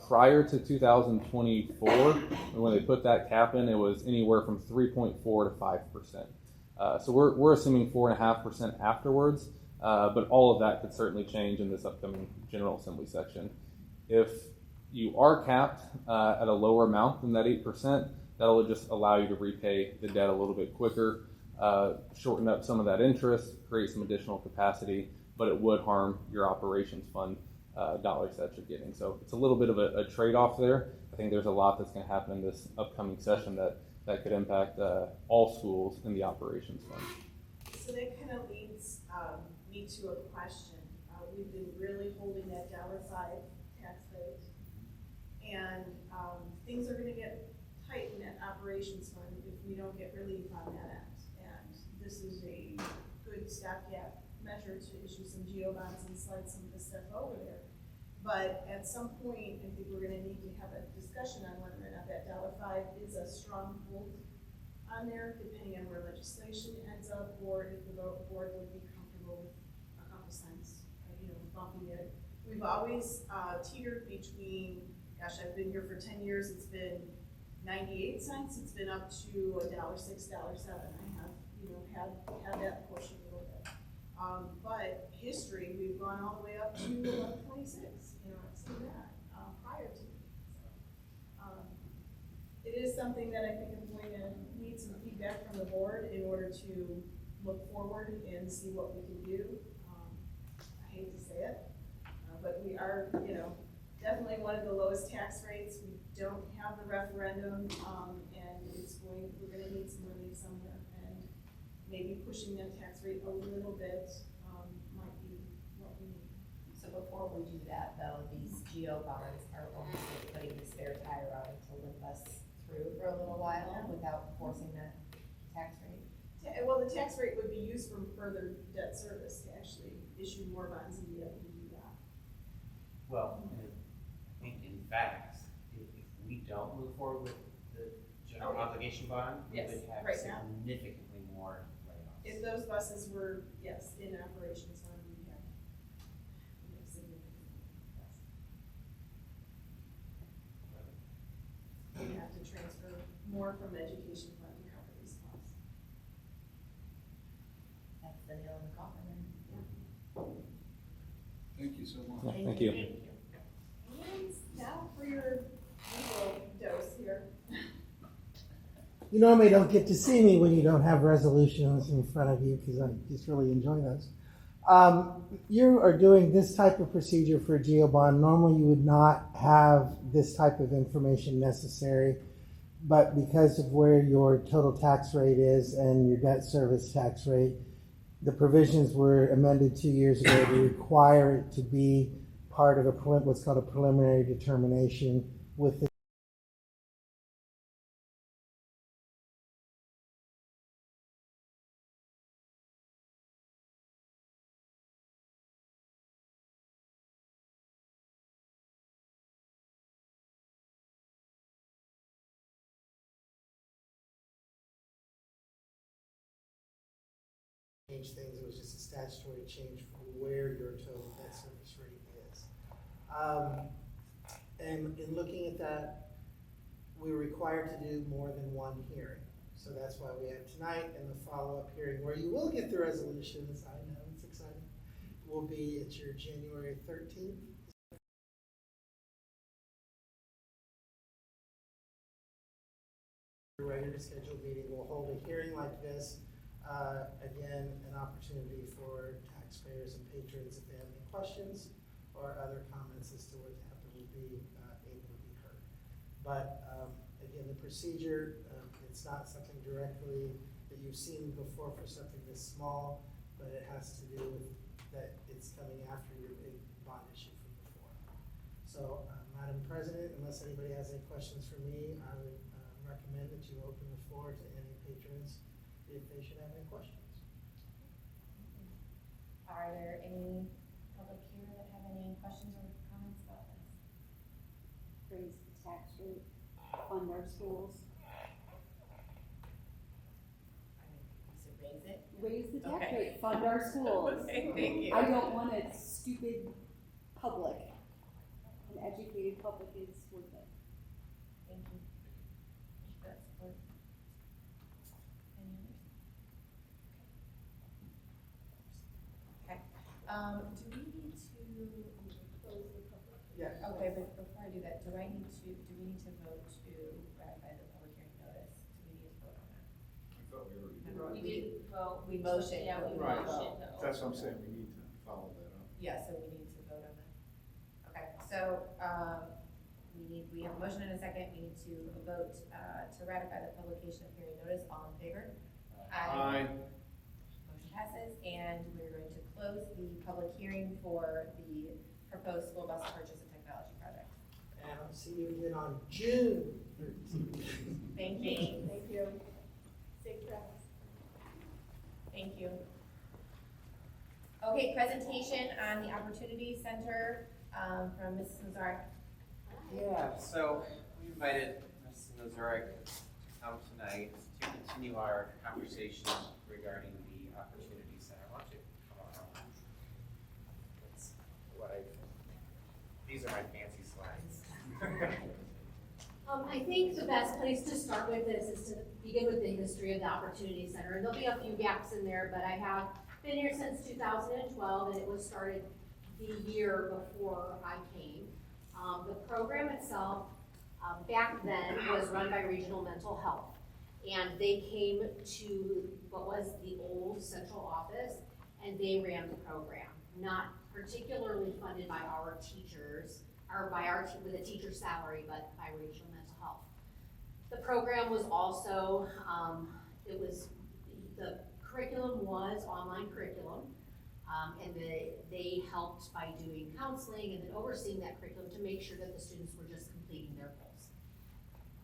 Prior to 2024, when they put that cap in, it was anywhere from 3.4 to 5%. So we're assuming 4.5% afterwards, but all of that could certainly change in this upcoming General Assembly section. If you are capped at a lower amount than that 8%, that'll just allow you to repay the debt a little bit quicker, shorten up some of that interest, create some additional capacity, but it would harm your operations fund dollars that you're getting. So it's a little bit of a trade-off there. I think there's a lot that's going to happen in this upcoming session that could impact all schools in the operations fund. So that kind of leads me to a question. We've been really holding that $1.05 tax rate, and things are going to get tight in that operations fund if we don't get relief on that end. And this is a good stopgap measure to issue some GO bonds and slide some of the stuff over there. But at some point, I think we're going to need to have a discussion on whether or not that $1.05 is a strong hold on there, depending on where legislation ends up, or if the board would be comfortable with a couple cents, bumping it. We've always teetered between, gosh, I've been here for 10 years, it's been 98 cents, it's been up to $1.06, $1.07. I have, had that portion a little bit. But history, we've gone all the way up to 11.26. I've seen that prior to me. So, it is something that I think I'm going to need some feedback from the board in order to look forward and see what we can do. I hate to say it, but we are, definitely one of the lowest tax rates. We don't have the referendum, and we're going to need some relief somewhere. And maybe pushing that tax rate a little bit might be what we need. So before we do that, though, these GO bonds are almost like putting the spare tire on to limp us through for a little while without forcing that tax rate. Well, the tax rate would be used for further debt service to actually issue more bonds and be able to do that. Well, I think in fact, if we don't move forward with the general obligation bond, we Yes, would have right now. significantly more layoffs. If those buses were, yes, in operations fund, we'd have significantly less. We'd have to transfer more from education fund to cover these costs. That's the nail in the coffin. Thank you so much. Yeah, thank you. And now for your usual dose here. You normally don't get to see me when you don't have resolutions in front of you because I just really enjoy those. You are doing this type of procedure for a GO bond. Normally you would not have this type of information necessary, but because of where your total tax rate is and your debt service tax rate, the provisions were amended 2 years ago to require it to be part of what's called a preliminary determination with the change things, it was just a statutory change for where your total debt service rate is. And in looking at that, we're required to do more than one hearing. So that's why we have tonight and the follow-up hearing, where you will get the resolutions, I know, it's exciting, will be at your January 13th. Regular scheduled meeting, we'll hold a hearing like this. Again, an opportunity for taxpayers and patrons, if they have any questions or other comments as to what happened, will be able to be heard. But again, the procedure, it's not something directly that you've seen before for something this small, but it has to do with that it's coming after your big bond issue from before. So, Madam President, unless anybody has any questions for me, I would recommend that you open the floor to any patrons if they should have any questions. Are there any public here that have any questions or comments about this? Raise the tax rate, fund our schools. You said raise it? Raise the tax Okay. rate, fund our schools. Okay, thank you. I don't want a stupid public. An educated public is worth it. Thank you. That's support. Any others? Okay. Do we need to close the public? Yes. Okay, but before I do that, do we need to vote to ratify the public hearing notice? Do we need to vote on that? I thought we already We did vote. We motioned. Yeah, we Right. motioned. That's what I'm saying, we need to follow that up. Yeah, so we need to vote on that. Okay, so, we have a motion and a second, we need to vote, to ratify the publication of hearing notice, all in favor? Aye. Motion passes, and we're going to close the public hearing for the proposed school bus purchase and technology project. And I'll see you again on June 13th. Thank you. Thank you. Safe travels. Thank you. Okay, presentation on the Opportunity Center, from Mrs. Nazarek. Yeah, so we invited Ms. Nazarek to come tonight to continue our conversation regarding the Opportunity Center. Why don't you come on up? That's what these are my fancy slides. I think the best place to start with this is to begin with the history of the Opportunity Center. And there'll be a few gaps in there, but I have been here since 2012, and it was started the year before I came. The program itself, back then, was run by Regional Mental Health. And they came to what was the old central office, and they ran the program. Not particularly funded by our teachers, or by our with a teacher salary, but by Regional Mental Health. The program was also, the curriculum was online curriculum. And they helped by doing counseling and then overseeing that curriculum to make sure that the students were just completing their goals.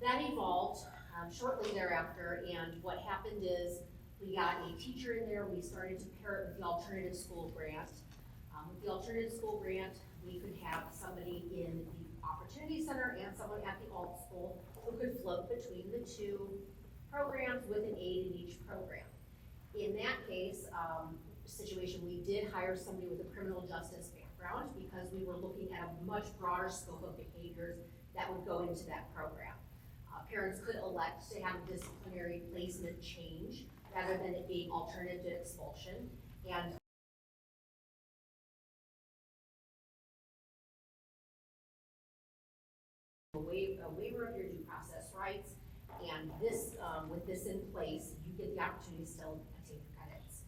That evolved shortly thereafter, and what happened is we got a teacher in there. We started to pair it with the alternative school grant. With the alternative school grant, we could have somebody in the Opportunity Center and someone at the alt school who could float between the two programs with an aide in each program. In that case, situation, we did hire somebody with a criminal justice background because we were looking at a much broader scope of behaviors that would go into that program. Parents could elect to have a disciplinary placement change rather than it being alternative to expulsion. And a waiver of your due process rights, and this, with this in place, you get the opportunity to still obtain credits.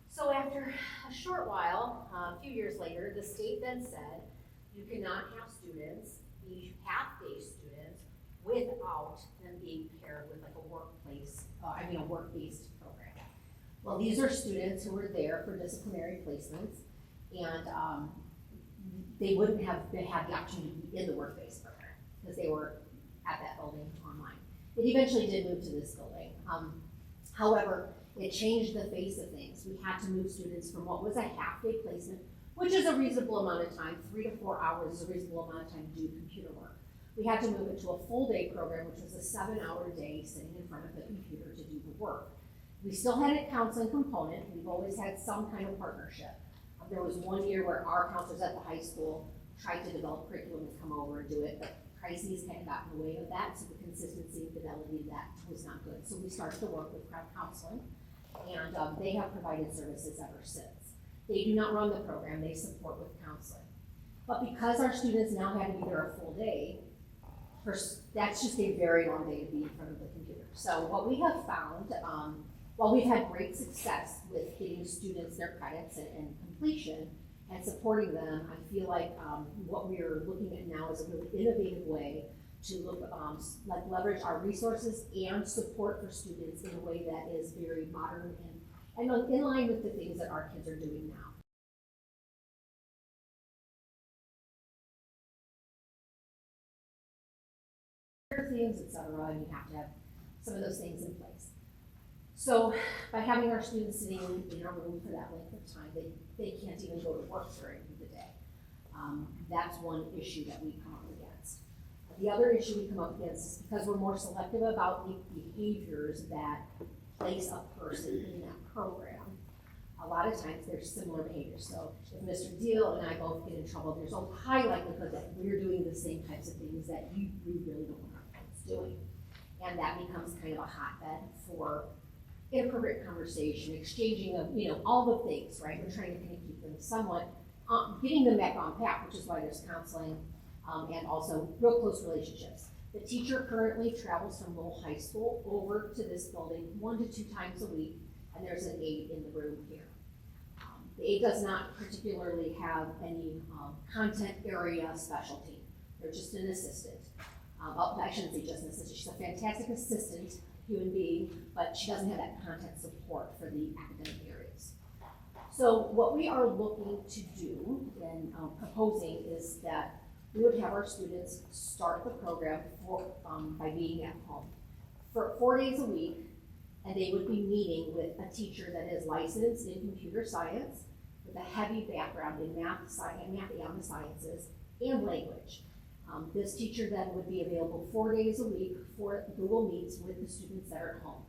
So after a short while, a few years later, the state then said, you cannot have students be half-day students without them being paired with like a workplace, a work-based program. Well, these are students who were there for disciplinary placements, and they wouldn't have had the opportunity to be in the work-based program because they were at that building online. It eventually did move to this building. However, it changed the face of things. We had to move students from what was a half-day placement, which is a reasonable amount of time, 3 to 4 hours is a reasonable amount of time to do computer work. We had to move it to a full-day program, which was a 7-hour day sitting in front of the computer to do the work. We still had a counseling component, we've always had some kind of partnership. There was one year where our counselors at the high school tried to develop curriculum to come over and do it, but crises kind of got in the way of that, so the consistency and fidelity of that was not good. So we started to work with crowd counseling, and they have provided services ever since. They do not run the program, they support with counseling. But because our students now had to be there a full day, that's just a very long day to be in front of the computer. So what we have found, while we've had great success with getting students their credits and completion and supporting them, I feel like what we are looking at now is a really innovative way to look, leverage our resources and support for students in a way that is very modern and in line with the things that our kids are doing now. Things, et cetera, and you have to have some of those things in place. So by having our students sitting in our room for that length of time, they can't even go to work during the day. That's one issue that we come up against. The other issue we come up against is because we're more selective about the behaviors that place a person in that program. A lot of times there's similar behaviors. So if Mr. Deal and I both get in trouble, there's a high likelihood that we're doing the same types of things that we really don't want our kids doing. And that becomes kind of a hotbed for inappropriate conversation, exchanging of, all the things, right? We're trying to kind of keep them somewhat, getting them back on path, which is why there's counseling, and also real close relationships. The teacher currently travels from Lowell High School over to this building 1 to 2 times a week, and there's an aide in the room here. The aide does not particularly have any content area specialty. They're just an assistant. I shouldn't say just an assistant. She's a fantastic assistant, human being, but she doesn't have that content support for the academic areas. So what we are looking to do and proposing is that we would have our students start the program by being at home for 4 days a week, and they would be meeting with a teacher that is licensed in computer science with a heavy background in math and the sciences and language. This teacher then would be available 4 days a week for Google Meets with the students that are at home.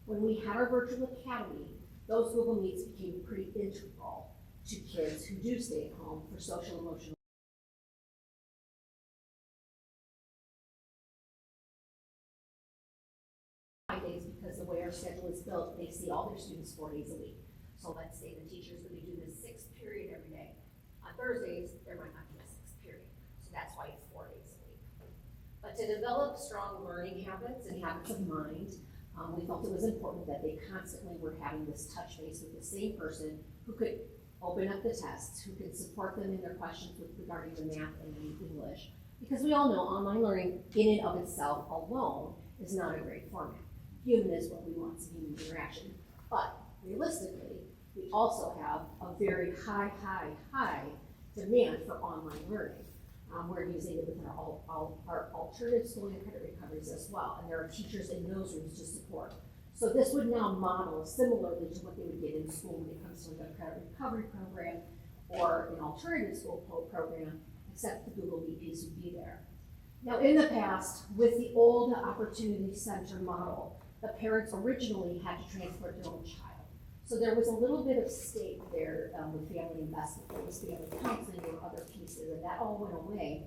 When we had our virtual academy, those Google Meets became pretty integral to kids who do stay at home for social emotional. Days because the way our schedule is built, they see all their students 4 days a week. So let's say the teachers would be doing the 6th period every day. On Thursdays, there might not be a 6th period. So that's why it's 4 days a week. But to develop strong learning habits and habits of mind, we felt it was important that they constantly were having this touch base with the same person who could open up the tests, who could support them in their questions regarding the math and the English. Because we all know online learning in and of itself alone is not a great format. Human is what we want, is human interaction. But realistically, we also have a very high demand for online learning. We're using it with our alternative schooling and credit recoveries as well, and there are teachers in those rooms to support. So this would now model similarly to what they would get in school when it comes to a credit recovery program or an alternative school program, except the Google Meet piece would be there. Now in the past, with the old Opportunity Center model, the parents originally had to transport their own child. So there was a little bit of stake there with family investment. There was family counseling, there were other pieces, and that all went away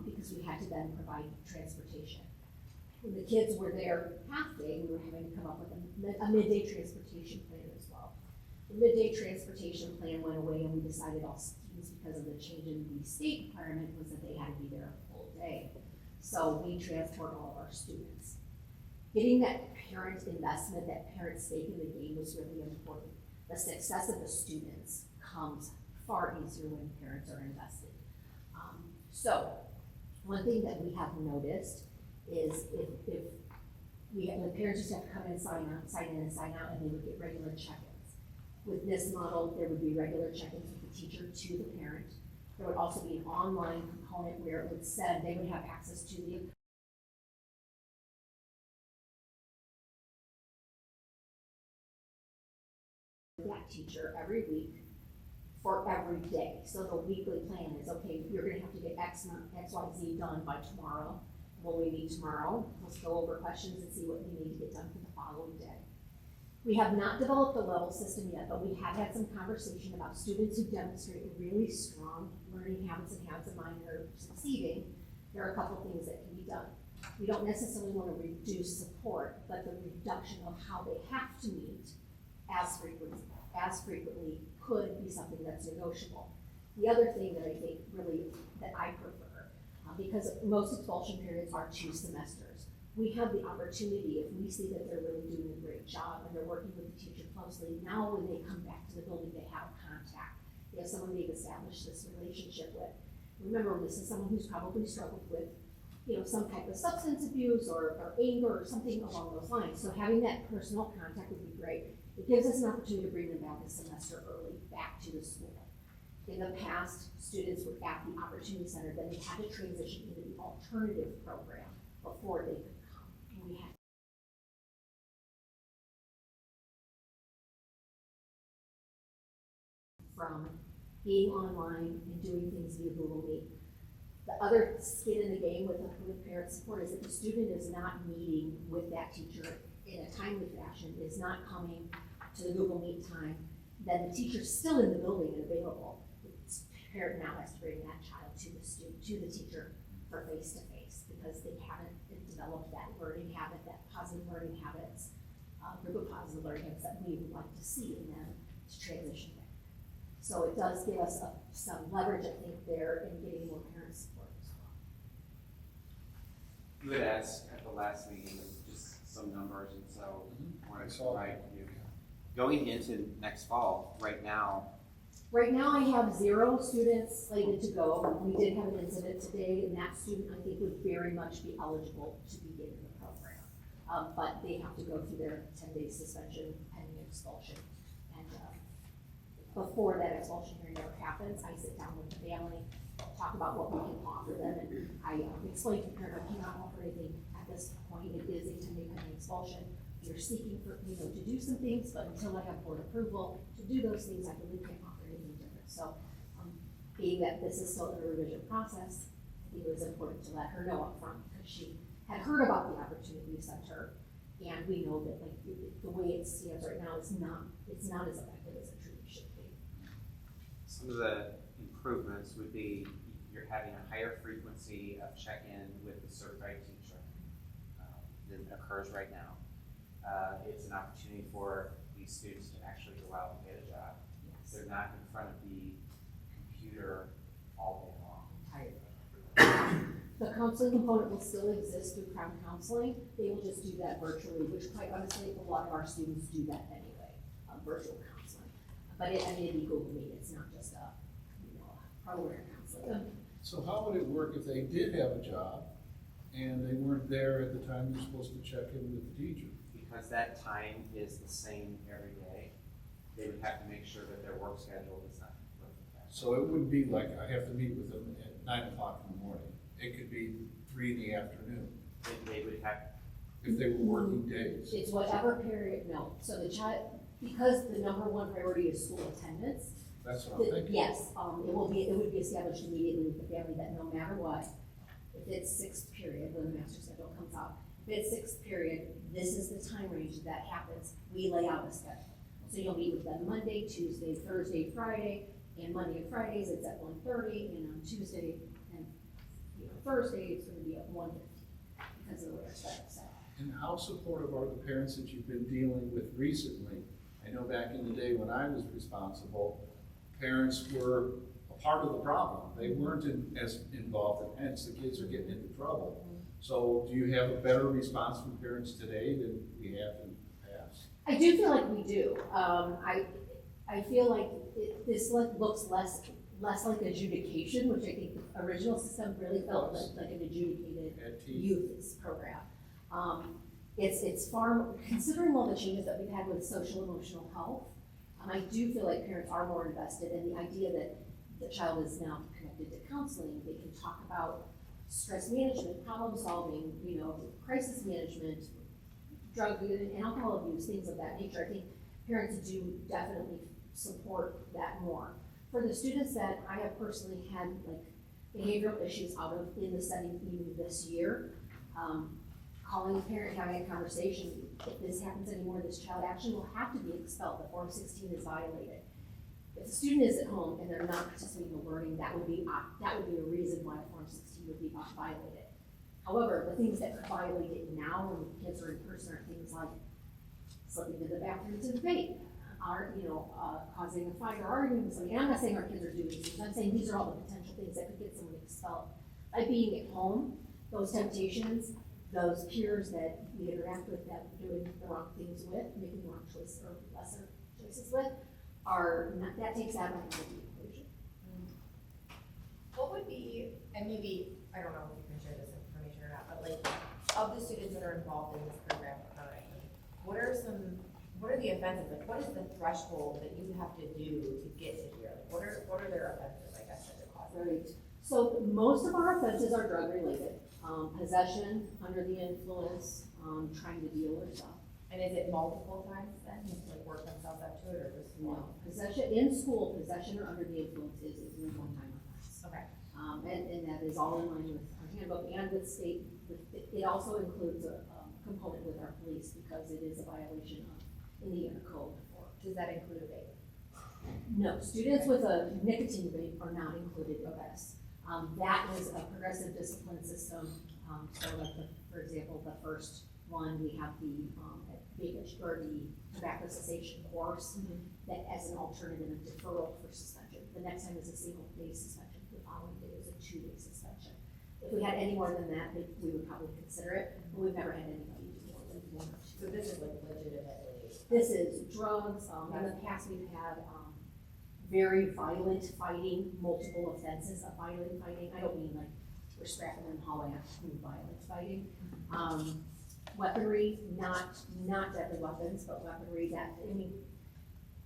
because we had to then provide transportation. When the kids were there half day, we were having to come up with a midday transportation plan as well. The midday transportation plan went away, and we decided all students, because of the change in the state requirement, was that they had to be there a full day. So we transport all of our students. Getting that parent investment, that parent stake in the game was really important. The success of the students comes far easier when parents are invested. So one thing that we have noticed is if the parents just have to come in and sign in and sign out, and they would get regular check-ins. With this model, there would be regular check-ins with the teacher to the parent. There would also be an online component where it would send, they would have access to the that teacher every week for every day. So the weekly plan is, okay, you're gonna have to get X, Y, Z done by tomorrow. When we meet tomorrow, let's go over questions and see what you need to get done for the following day. We have not developed the level system yet, but we have had some conversation about students who demonstrate really strong learning habits and habits of mind and are succeeding. There are a couple things that can be done. We don't necessarily want to reduce support, but the reduction of how they have to meet as frequently could be something that's negotiable. The other thing that I think really, that I prefer, because most expulsion periods are 2 semesters, we have the opportunity, if we see that they're really doing a great job and they're working with the teacher closely, now when they come back to the building, they have contact. They have someone they've established this relationship with. Remember, this is someone who's probably struggled with, some type of substance abuse or anger or something along those lines. So having that personal contact would be great. It gives us an opportunity to bring them back a semester early, back to the school. In the past, students were at the Opportunity Center, then they had to transition into the alternative program before they could come. And we had from being online and doing things via Google Meet. The other skin in the game with parent support is that the student is not meeting with that teacher in a timely fashion, is not coming to the Google Meet time, then the teacher's still in the building and available. The parent now has to bring that child to the teacher for face-to-face because they haven't developed that learning habit, that positive learning habits, group of positive learning habits that we would like to see in them to transition there. So it does give us some leverage, I think, there in getting more parent support as well. You had asked at the last meeting just some numbers, and so I wanted to provide you. Going into next fall, right now, I have 0 students slated to go. We did have an incident today, and that student, I think, would very much be eligible to begin in the program. But they have to go through their 10-day suspension pending expulsion. And before that expulsion hearing ever happens, I sit down with the family, talk about what we can offer them, and I explain to the parent, I cannot offer anything at this point. It is a 10-day pending expulsion. You're seeking for, to do some things, but until I have board approval to do those things, I really can't offer anything different. So, being that this is still in a revision process, I think it was important to let her know up front because she had heard about the opportunity center, and we know that the way it stands right now is not as effective as it truly should be. some of the improvements would be you're having a higher frequency of check-in with the certified teacher than occurs right now. It's an opportunity for these students to actually go out and get a job. Yes. They're not in front of the computer all day long. The counseling component will still exist through Crown Counseling. They will just do that virtually, which quite honestly, a lot of our students do that anyway, virtual counseling. But it'd be Google Meet. It's not just a program counseling. So how would it work if they did have a job and they weren't there at the time you're supposed to check in with the teacher? Because that time is the same every day, they would have to make sure that their work schedule is not conflicting with that. So it wouldn't be like I have to meet with them at 9 o'clock in the morning. It could be 3 in the afternoon They would have, if they were working days. It's whatever period, no. So the child, because the number one priority is school attendance. That's what I'm thinking. Yes, it would be established immediately with the family that no matter what, if it's 6th period, when the master schedule comes out, if it's 6th period, this is the time range that happens. We lay out a schedule. So you'll meet with them Monday, Tuesday, Thursday, Friday, and Monday and Fridays it's at 1:30, and on Tuesday and Thursday it's going to be at 1:50 because of the way our schedule is set. And how supportive are the parents that you've been dealing with recently? I know back in the day when I was responsible, parents were a part of the problem. They weren't as involved, and hence the kids are getting into trouble. So do you have a better response from parents today than we have in the past? I do feel like we do. I feel like this looks less like adjudication, which I think the original system really felt like an adjudicated youth program. It's far, considering all the changes that we've had with social emotional health, I do feel like parents are more invested in the idea that the child is now connected to counseling. They can talk about stress management, problem solving, crisis management, drug and alcohol abuse, things of that nature. I think parents do definitely support that more. For the students that I have personally had behavioral issues in the setting even this year, calling a parent, having a conversation, if this happens anymore, this child actually will have to be expelled, the Form 16 is violated. If the student is at home and they're not participating in learning, that would be a reason why Form 16 would be violated. However, the things that could violate it now when kids are in person are things like slipping to the bathroom to debate, are, causing a fight or arguing with somebody. And I'm not saying our kids are doing these things, I'm saying these are all the potential things that could get someone expelled. By being at home, those temptations, those peers that we interact with that we're doing the wrong things with, making the wrong choices or lesser choices with, that takes that out of the equation. What would be, and maybe, I don't know if you can share this information or not, but like, of the students that are involved in this program currently, what are the offenses? Like, what is the threshold that you have to do to get to here? Like, what are their offenses, I guess, that they're causing? Right. So most of our offenses are drug related. Possession, under the influence, trying to deal with stuff. And is it multiple times then? Like work themselves up to it or just one? No, possession, in school, possession or under the influence is a one-time offense. Okay. And that is all in line with our handbook and with state. It also includes a component with our police because it is a violation of Indiana code. Does that include a vape? No, students with a nicotine vape are not included in this. That is a progressive discipline system. So like for example, the first one, we have the tobacco cessation course that as an alternative and deferral for suspension. The next time is a single day suspension. The following day is a 2-day suspension. If we had any more than that, we would probably consider it, but we've never had anybody do more than 1 or 2. So this is like legitimately. This is drugs. In the past, we've had very violent fighting, multiple offenses of violent fighting. I don't mean like we're scrapping in the hallway, I mean violent fighting. Weaponry, not deadly weapons, but weaponry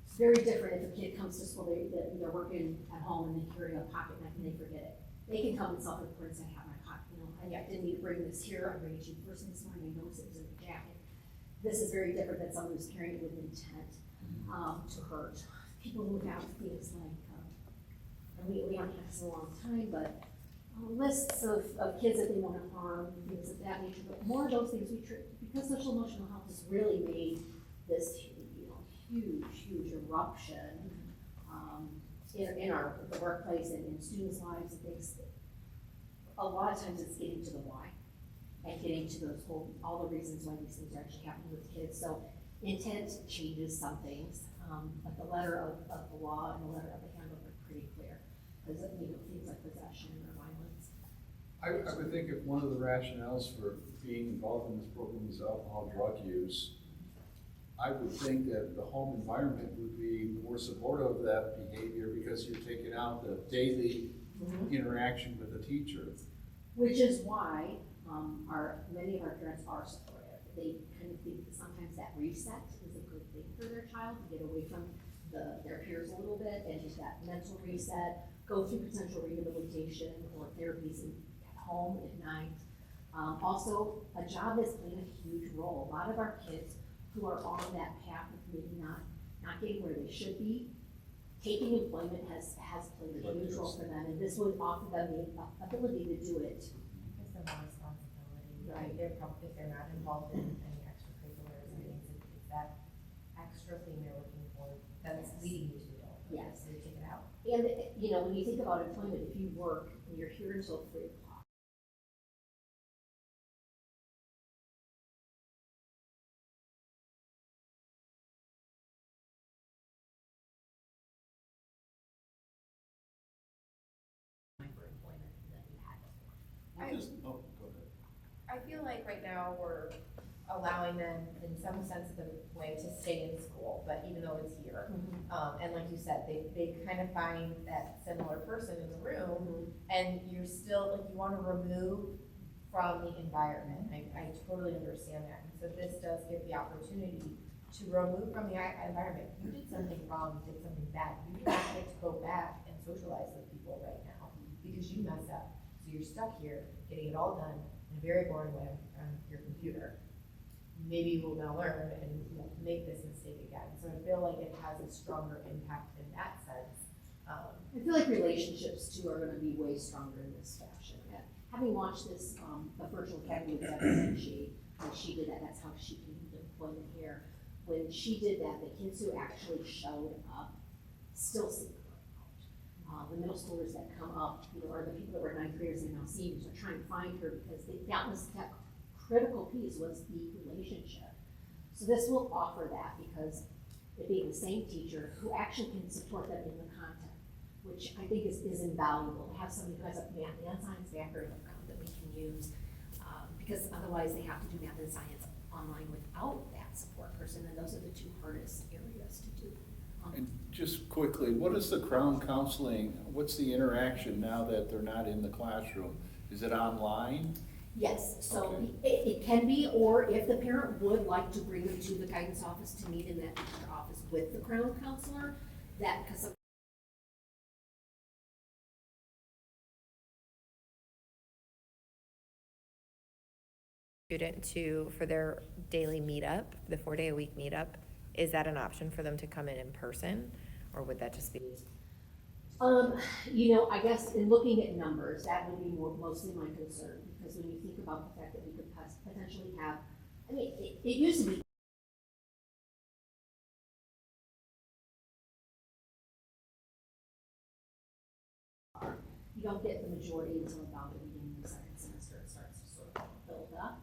it's very different if a kid comes to school, they're working at home and they carry a pocket knife and they forget it. They can come and self-report and say, I have my pocket, I didn't need to bring this here, I'm bringing it to you first thing this morning, I noticed it was in the jacket. This is very different than someone who's carrying it with intent to hurt. People who have things like, and we haven't had this in a long time, but lists of kids that they want to harm, things of that nature, but more of those things because social emotional health has really made this, huge eruption in the workplace and in students' lives and things. A lot of times it's getting to the why and getting to all the reasons why these things are actually happening with kids. So intent changes some things, but the letter of the law and the letter of the handbook are pretty clear. Because things like possession or violence. I would think if one of the rationales for being involved in this program is alcohol drug use, I would think that the home environment would be more supportive of that behavior because you're taking out the daily interaction with the teacher. Which is why many of our parents are supportive. They kind of think that sometimes that reset is a good thing for their child to get away from their peers a little bit and just that mental reset, go through potential rehabilitation or therapies at home at night. Also, a job is playing a huge role. A lot of our kids who are on that path of maybe not getting where they should be, taking employment has played a huge role for them, and this would offer them the ability to do it. Gives them more responsibility. Right. If they're not involved in any extracurriculars, I mean, it's that extra thing they're looking for that's leading you to adulthood. Yes. So you take it out. And when you think about employment, if you work and you're here until 3 o'clock, for employment that we had before. Go ahead. I feel like right now we're allowing them in some sense of the way to stay in school, but even though it's here. And like you said, they kind of find that similar person in the room and you're still, like you want to remove from the environment. I totally understand that. And so this does give the opportunity to remove from the environment. You did something wrong, you did something bad. You do not get to go back and socialize with people right now because you messed up. So you're stuck here getting it all done in a very boring way on your computer. Maybe you will now learn and won't make this mistake again. So I feel like it has a stronger impact in that sense. I feel like relationships too are going to be way stronger in this fashion. Having watched this, the virtual academy with Initiate, when she did that, that's how she came into employment here. When she did that, the kids who actually showed up still seek work out. The middle schoolers that come up, you know, or the people that were ninth graders and now seniors are trying to find her because that critical piece was the relationship. So this will offer that because it being the same teacher who actually can support them in the content, which I think is invaluable to have somebody who has a math and science background that we can use, because otherwise they have to do math and science online without that support person, and those are the two hardest areas to do. And just quickly, what is the Crown Counseling, what's the interaction now that they're not in the classroom? Is it online? Yes, so Okay. it can be, or if the parent would like to bring them to the guidance office to meet in that teacher office with the Crown Counselor, that, because Student for their daily meetup, the 4-day-a-week meetup, is that an option for them to come in person, or would that just be? you know, I guess in looking at numbers, that would be mostly my concern, because when you think about the fact that we could potentially have, I mean, it used to be you don't get the majority until about the beginning of the second semester, it starts to sort of build up.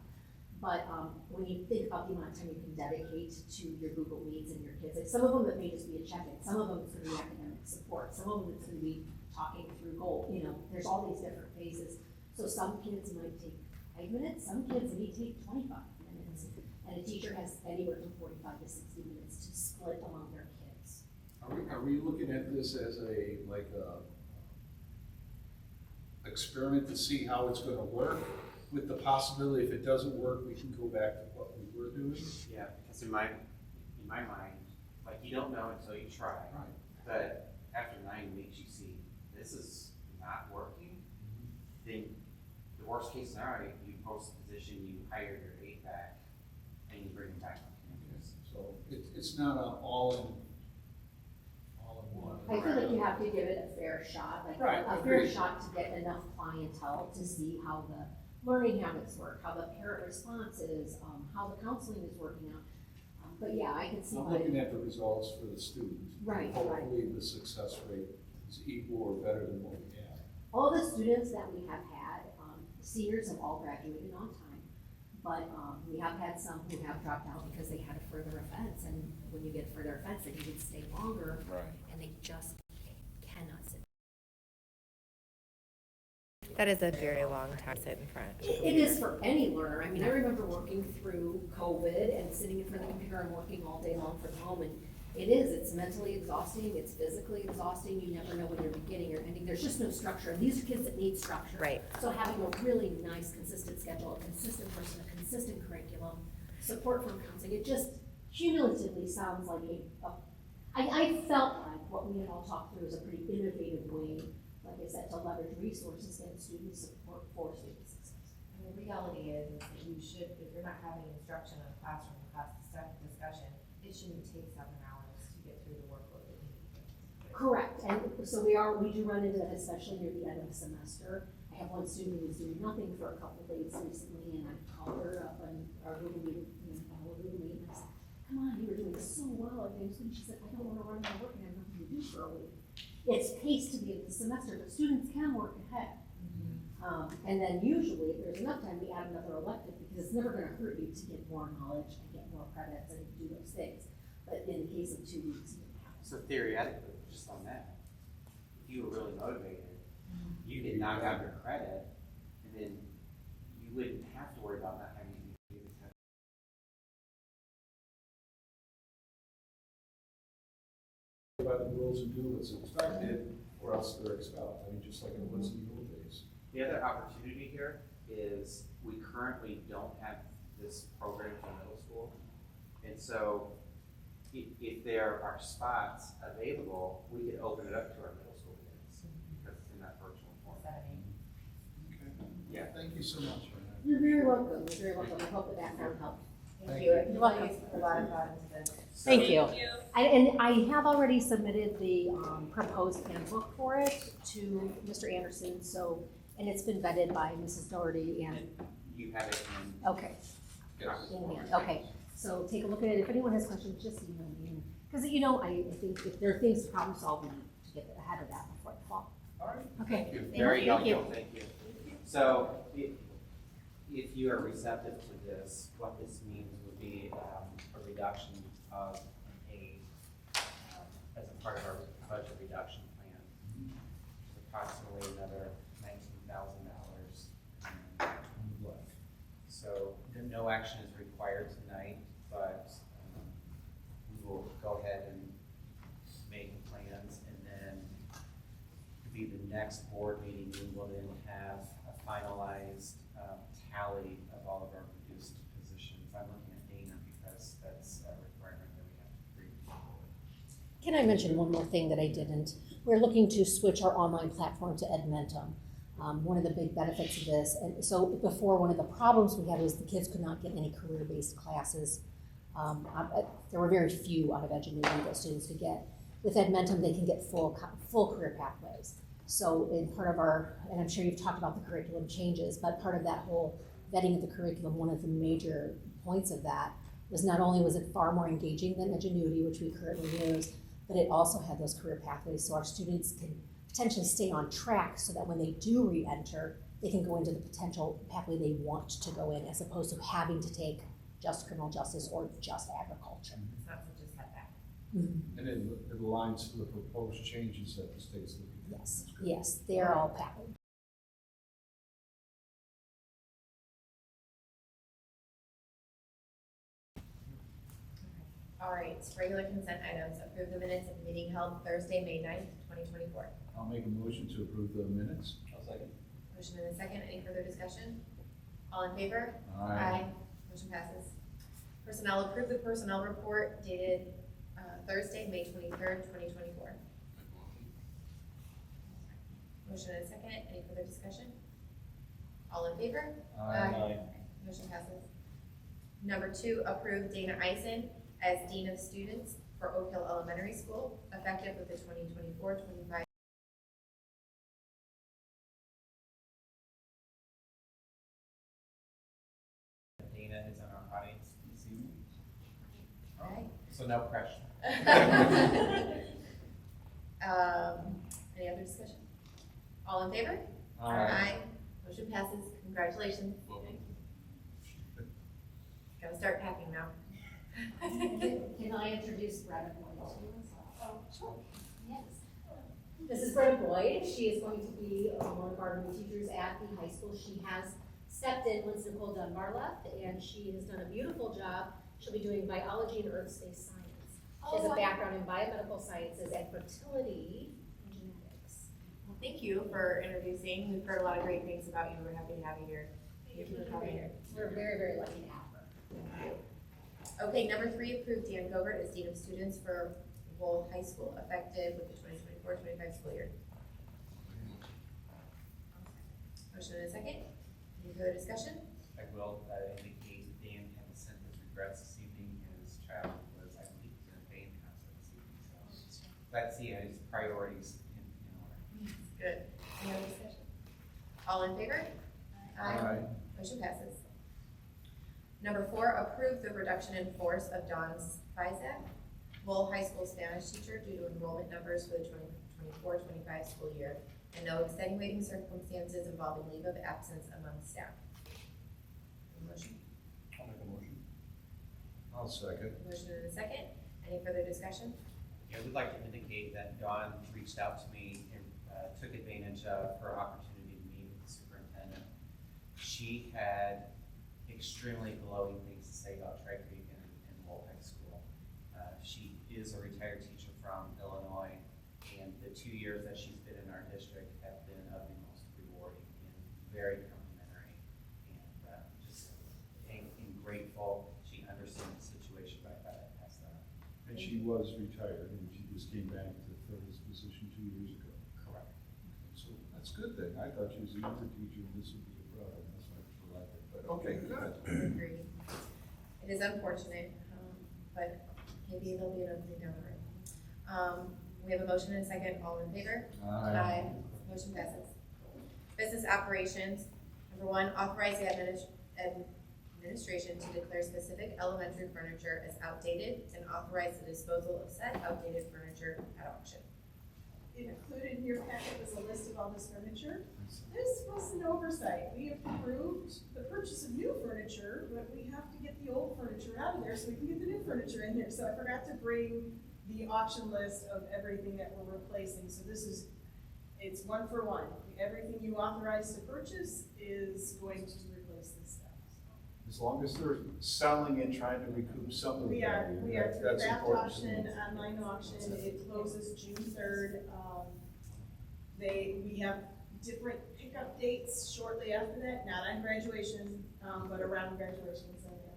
But when you think about the amount of time you can dedicate to your Google Meets and your kids, like some of them it may just be a check-in, some of them it's going to be academic support, some of them it's going to be talking through goal. You know, there's all these different phases. So some kids might take 5 minutes, some kids may take 25 minutes, and a teacher has anywhere from 45 to 60 minutes to split among their kids. Are we looking at this as a experiment to see how it's gonna work? With the possibility, if it doesn't work, we can go back to what we were doing? Yeah, because in my mind, like, you don't know until you try. Right. But after 9 weeks, you see this is not working. Then the worst case scenario, you post the position, you hire your APAC, and you bring them back on campus. So it's not an all in one. I feel like you have to give it a fair shot, like Right, a fair agreed. shot to get enough clientele to see how the learning habits work, how the parent response is, how the counseling is working out. But yeah, I can see I'm why. looking at the results for the students. Right, right. Hopefully the success rate is equal or better than what we have. All the students that we have had, seniors have all graduated on time, but we have had some who have dropped out because they had a further offense, and when you get a further offense, they need to stay longer, Right. and they just cannot sit. That is a very long time to sit in front. It is for any learner. I mean, I remember working through COVID and sitting in front of the computer and working all day long from home, and it's mentally exhausting, it's physically exhausting, you never know when you're beginning or ending, there's just no structure, and these are kids that need structure. Right. So having a really nice, consistent schedule, a consistent person, a consistent curriculum, support from counseling, it just cumulatively sounds like I felt like what we had all talked through is a pretty innovative way, like I said, to leverage resources and student support for student success. And the reality is that you should, if you're not having instruction in a classroom, class discussion, it shouldn't take 7 hours to get through the workload that you need. Correct, and so we do run into that, especially near the end of the semester. I have one student who was doing nothing for a couple of days recently, and I called her up on our Google Meet, and I said, come on, you were doing so well, and she said, I don't want to run my work and have nothing to do for a week. It's paced to the end of the semester, but students can work ahead. And then usually, if there's enough time, we add another elective, because it's never gonna hurt you to get more knowledge and get more credits and do those things. But in the case of 2 weeks, you don't have to. So theoretically, just on that, if you were really motivated, you could knock out your credit, and then you wouldn't have to worry about not having to do the test. By the rules and do what's expected, or else they're expelled. I mean, just like it was in the old days. The other opportunity here is we currently don't have this program for middle school. And so if there are spots available, we could open it up to our middle school kids because it's in that virtual format. Okay. Yeah. Thank you so much. You're very welcome, you're very welcome. I hope that found help. Thank you. You're welcome. A lot of thought into this. Thank you. And I have already submitted the proposed handbook for it to Mr. Anderson, so, and it's been vetted by Mrs. Doherty and, You have it in. okay. Indeed. Okay, so take a look at it. If anyone has questions, just email me. Because, you know, I think if there are things to problem solve, we need to get ahead of that before the fall. All right. Okay. Thank you. Thank Very you. Thank you. helpful, thank you. So, if you are receptive to this, what this means would be a reduction of aid as a part of our budget reduction plan. It's approximately another $19,000. So, no action is required tonight, but we will go ahead and make plans, and then be the next board meeting, we will then have a finalized tally of all of our reduced positions. I'm looking at Dana because that's a requirement that we have to agree. Can I mention one more thing that I didn't? We're looking to switch our online platform to Edmentum. One of the big benefits of this, and so before, one of the problems we had was the kids could not get any career-based classes. There were very few out of Edgenuity that students could get. With Edmentum, they can get full career pathways. So in part of our, and I'm sure you've talked about the curriculum changes, but part of that whole vetting of the curriculum, one of the major points of that was not only was it far more engaging than Edgenuity, which we currently use, but it also had those career pathways so our students can potentially stay on track so that when they do re-enter, they can go into the potential pathway they want to go in, as opposed to having to take just criminal justice or just agriculture. It's not such a setback. Mm-hmm. And it aligns to the proposed changes that the state's looking at. Yes, yes, they are all pathways. All right, regular consent items. Approve the minutes of the meeting held Thursday, May 9th, 2024. I'll make a motion to approve the minutes. I'll second. Motion and a second. Any further discussion? All in favor? Aye. Motion passes. Personnel, approve the personnel report dated Thursday, May 23rd, 2024. Motion and a second. Any further discussion? All in favor? Motion passes. Number 2, approve Dana Eisen as Dean of Students for Oak Hill Elementary School, effective with the 2024-25. Dana is in our audience this evening. Okay. So no pressure. Any other discussion? All in favor? Aye. Motion passes. Congratulations. Gotta start packing now. Can I introduce Brenda Boyd to you? Oh, sure. Yes. This is Brenda Boyd. She is going to be one of our new teachers at the high school. She has stepped in once Nicole Dunbar left, and she has done a beautiful job. She'll be doing biology and earth-based science. She has a background in biomedical sciences and fertility and genetics. Well, thank you for introducing. We've heard a lot of great things about you. We're happy to have you here. Thank you for coming here. We're very, very lucky to have her. Thank you. Okay, number 3, approve Dan Govert as Dean of Students for Lowell High School, effective with the 2024-25 school year. Motion and a second. Any further discussion? I will indicate Dan had sent his regrets this evening. His child was, I believe, in a band concert this evening. So let's see his priorities in order. Good. Any other discussion? All in favor? Aye. Motion passes. Number 4, approve the reduction in force of Dawn Spizak, Lowell High School Spanish teacher, due to enrollment numbers for the 2024-25 school year, and no extenuating circumstances involving leave of absence among staff. Motion? I'll make a motion. I'll second. Motion and a second. Any further discussion? Yeah, we'd like to indicate that Dawn reached out to me and took advantage of her opportunity to meet with the superintendent. She had extremely glowing things to say about Tri Creek and Lowell High School. She is a retired teacher from Illinois, and the 2 years that she's been in our district have been of the most rewarding and very complimentary, and just and grateful. She understands the situation, but I thought I'd pass that on. And she was retired, and she just came back to fill this position 2 years ago. Correct. So that's a good thing. I thought she was a youth teacher, and this would be a problem. That's why I like it. But okay, good. Agreed. It is unfortunate, but maybe there'll be another thing down the road. We have a motion and a second. All in favor? Aye. Motion passes. Business operations. Number 1, authorize the administration to declare specific elementary furniture as outdated and authorize the disposal of said outdated furniture at auction. Included in your packet was a list of all this furniture. This was an oversight. We approved the purchase of new furniture, but we have to get the old furniture out of there so we can get the new furniture in there. So I forgot to bring the auction list of everything that we're replacing. So this is, it's one for one. Everything you authorized to purchase is going to replace this stuff. As long as they're selling and trying to recoup some of the We are value, through that's craft important to me. auction, online auction. It closes June 3rd. We have different pickup dates shortly after that, not on graduation, but around graduation, so yeah.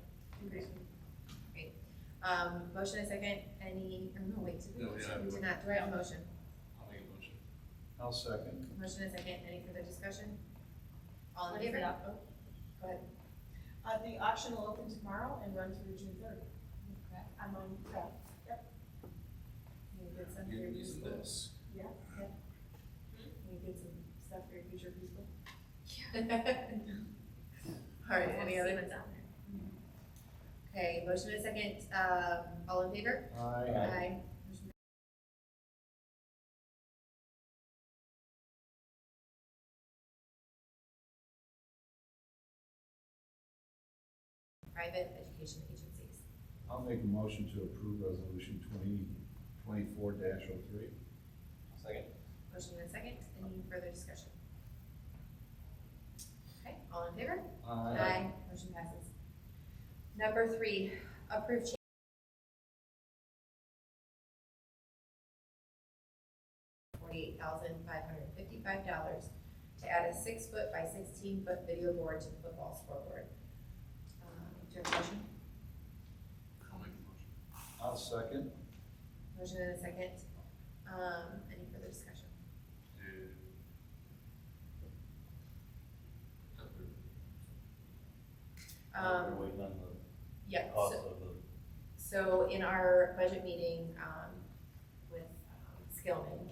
Great. Motion and second, no, wait, did we? No, yeah. We did not, do I have a motion? I'll make a motion. I'll second. Motion and second, any further discussion? All in What is favor? it? Oh, go ahead. The auction will open tomorrow and run through June 3rd. I'm on craft. Yep. You get some for your Using preschool? this. Yeah. You get some stuff for your future preschool? All right, any other? Okay, motion and second, all in favor? Aye. Motion- Private education agencies. I'll make a motion to approve resolution 2024-03. Second. Motion and second, any further discussion? Okay, all in favor? Motion passes. Number 3, approve change. $48,555 to add a 6-foot by 16-foot video board to the football scoreboard. Do you have a motion? I'll make the motion. I'll second. Motion and a second. Any further discussion? We're waiting on the Yeah, cost so, of the. so in our budget meeting, with Skillman,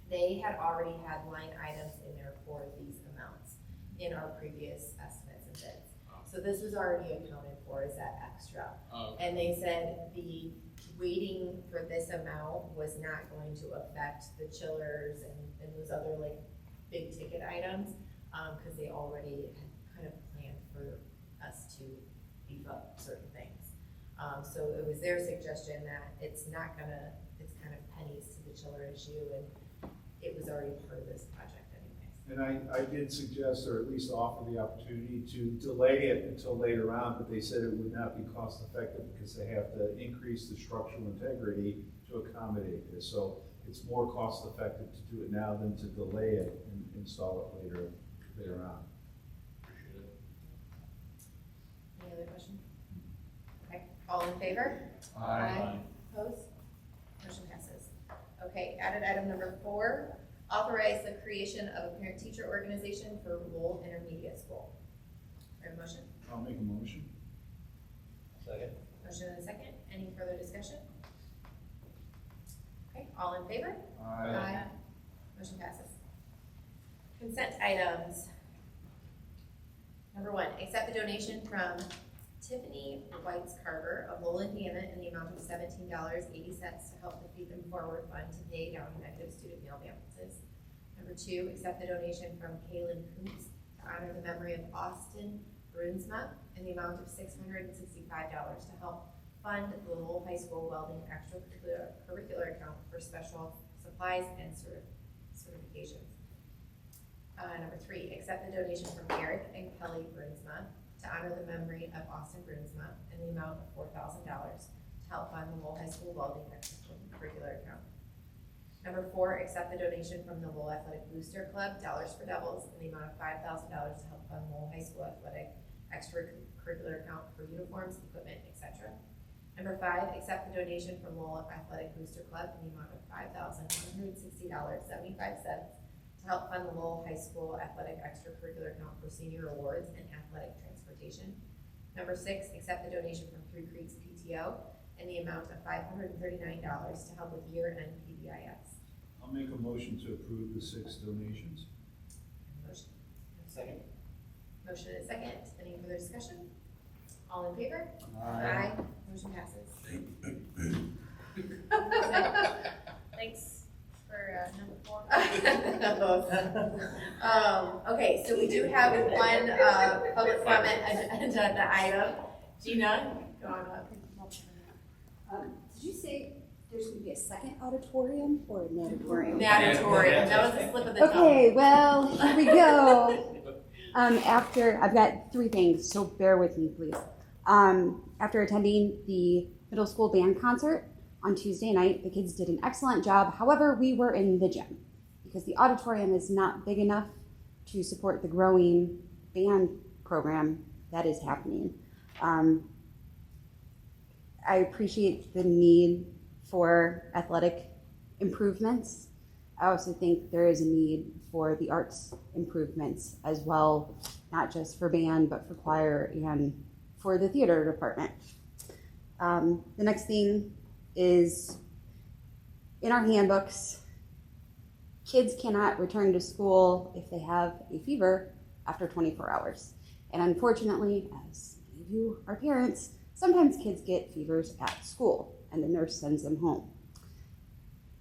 they had already had line items in there for these amounts in our previous estimates and bids. So this was already accounted for as that extra. Oh, And they said the waiting for this amount was not going to affect the chillers and those other like big ticket items, cause they already had kind of planned for us to beef up certain things. So it was their suggestion that it's not gonna, it's kind of pennies to the chiller issue, and it was already part of this project anyways. And I did suggest, or at least offer the opportunity to delay it until later on, but they said it would not be cost effective because they have to increase the structural integrity to accommodate this. So it's more cost effective to do it now than to delay it and install it later on. appreciate it. Any other questions? Okay, all in favor? Opposed? Motion passes. Okay, added item number 4, authorize the creation of a parent-teacher organization for Lowell Intermediate School. Do I have a motion? I'll make a motion. Second. Motion and a second. Any further discussion? Okay, all in favor? Motion passes. Consent items. Number 1, accept the donation from Tiffany Whites Carver of Lowell, Indiana in the amount of $17.80 to help the Feed Them Forward Fund to pay down negative student meal balances. Number 2, accept the donation from Kaylin Kuntz to honor the memory of Austin Brunsma in the amount of $665 to help fund the Lowell High School Welding Extracurricular Account for special supplies and certifications. Number 3, accept the donation from Eric and Kelly Brunsma to honor the memory of Austin Brunsma in the amount of $4,000 to help fund the Lowell High School Welding Extracurricular Account. Number 4, accept the donation from the Lowell Athletic Booster Club, Dollars for Devils, in the amount of $5,000 to help fund Lowell High School Athletic Extracurricular Account for uniforms, equipment, etc. Number 5, accept the donation from Lowell Athletic Booster Club in the amount of $5,160.75 to help fund the Lowell High School Athletic Extracurricular Account for senior awards and athletic transportation. Number 6, accept the donation from Three Creeks PTO in the amount of $539 to help with year-end PBIS. I'll make a motion to approve the 6 donations. Motion. Second. Motion and a second. Any further discussion? All in favor? Aye. Motion passes. Thanks for number 4. Okay, so we do have one public comment agenda item. Gina, go on up. Did you say there's going to be a second auditorium or an auditorium? Natatorium, that was a slip of the tongue. Okay, well, here we go. I've got 3 things, so bear with me, please. After attending the middle school band concert on Tuesday night, the kids did an excellent job. However, we were in the gym because the auditorium is not big enough to support the growing band program that is happening. I appreciate the need for athletic improvements. I also think there is a need for the arts improvements as well, not just for band, but for choir and for the theater department. The next thing is in our handbooks, kids cannot return to school if they have a fever after 24 hours. And unfortunately, as many of you are parents, sometimes kids get fevers at school and the nurse sends them home.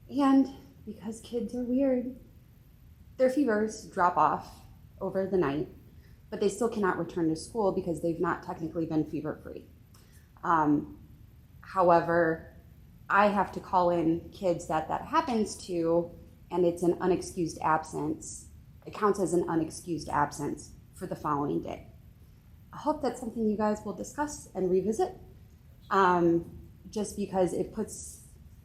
And because kids are weird, their fevers drop off over the night, but they still cannot return to school because they've not technically been fever-free. However, I have to call in kids that happens to, and it's an unexcused absence. It counts as an unexcused absence for the following day. I hope that's something you guys will discuss and revisit, just because it puts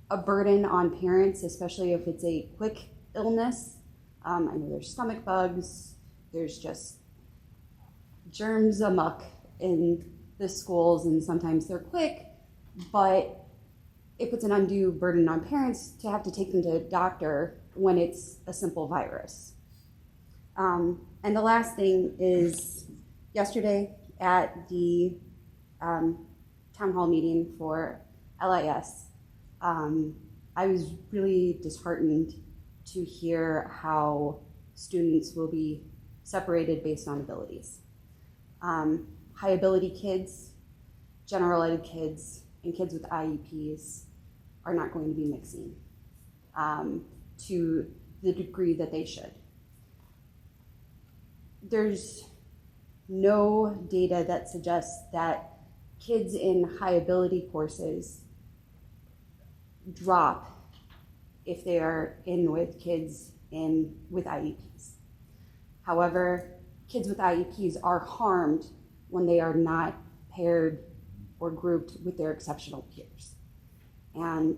a burden on parents, especially if it's a quick illness. I know there's stomach bugs, there's just germs amok in the schools, and sometimes they're quick, but it puts an undue burden on parents to have to take them to a doctor when it's a simple virus. And the last thing is, yesterday at the town hall meeting for LIS, I was really disheartened to hear how students will be separated based on abilities. High ability kids, general ed kids, and kids with IEPs are not going to be mixing to the degree that they should. There's no data that suggests that kids in high ability courses drop if they are in with kids with IEPs. However, kids with IEPs are harmed when they are not paired or grouped with their exceptional peers. And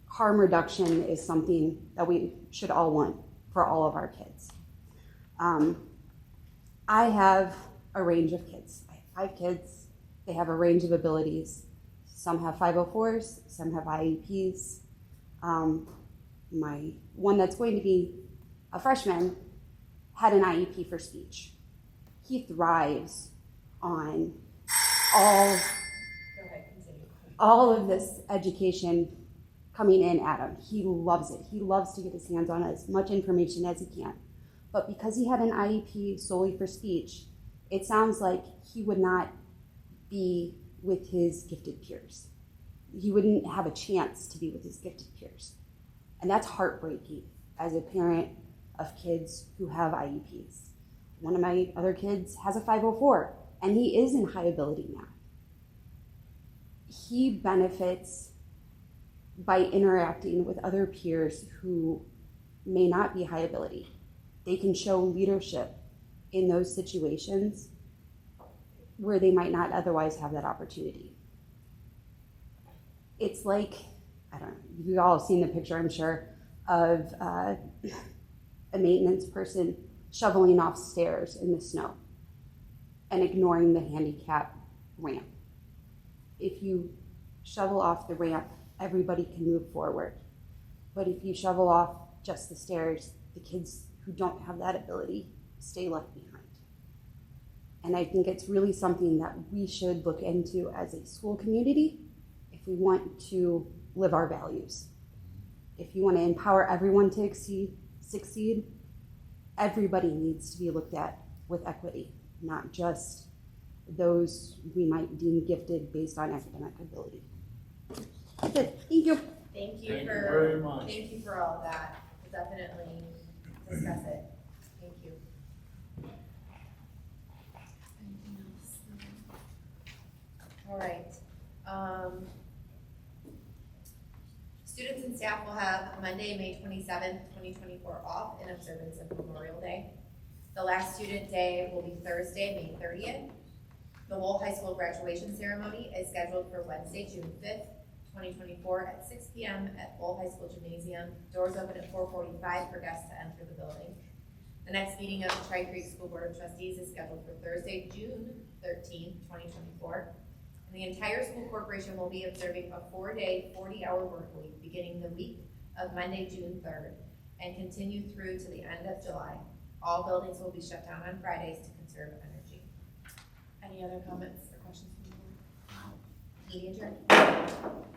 harm reduction is something that we should all want for all of our kids. I have a range of kids. I have 5 kids. They have a range of abilities. Some have 504s, some have IEPs. My one that's going to be a freshman had an IEP for speech. He thrives on all of this education coming in at him. He loves it. He loves to get his hands on as much information as he can. But because he had an IEP solely for speech, it sounds like he would not be with his gifted peers. He wouldn't have a chance to be with his gifted peers. And that's heartbreaking as a parent of kids who have IEPs. One of my other kids has a 504, and he is in high ability now. He benefits by interacting with other peers who may not be high ability. They can show leadership in those situations where they might not otherwise have that opportunity. It's like, I don't know, you've all seen the picture, I'm sure, of a maintenance person shoveling off stairs in the snow and ignoring the handicap ramp. If you shovel off the ramp, everybody can move forward. But if you shovel off just the stairs, the kids who don't have that ability stay left behind. And I think it's really something that we should look into as a school community if we want to live our values. If you want to empower everyone to succeed, everybody needs to be looked at with equity, not just those we might deem gifted based on academic ability. That's it. Thank you. Thank you Thank you for, very much. thank you for all of that. We'll definitely discuss it. Thank you. Anything else? All right. Students and staff will have Monday, May 27th, 2024 off in observance of Memorial Day. The last student day will be Thursday, May 30th. The Lowell High School graduation ceremony is scheduled for Wednesday, June 5th, 2024 at 6 p.m. at Lowell High School Gymnasium. Doors open at 4:45 for guests to enter the building. The next meeting of the Tri-Creek School Board of Trustees is scheduled for Thursday, June 13th, 2024. And the entire school corporation will be observing a 4-day, 40-hour work week beginning the week of Monday, June 3rd, and continue through to the end of July. All buildings will be shut down on Fridays to conserve energy. Any other comments or questions from the board? Meeting adjourned.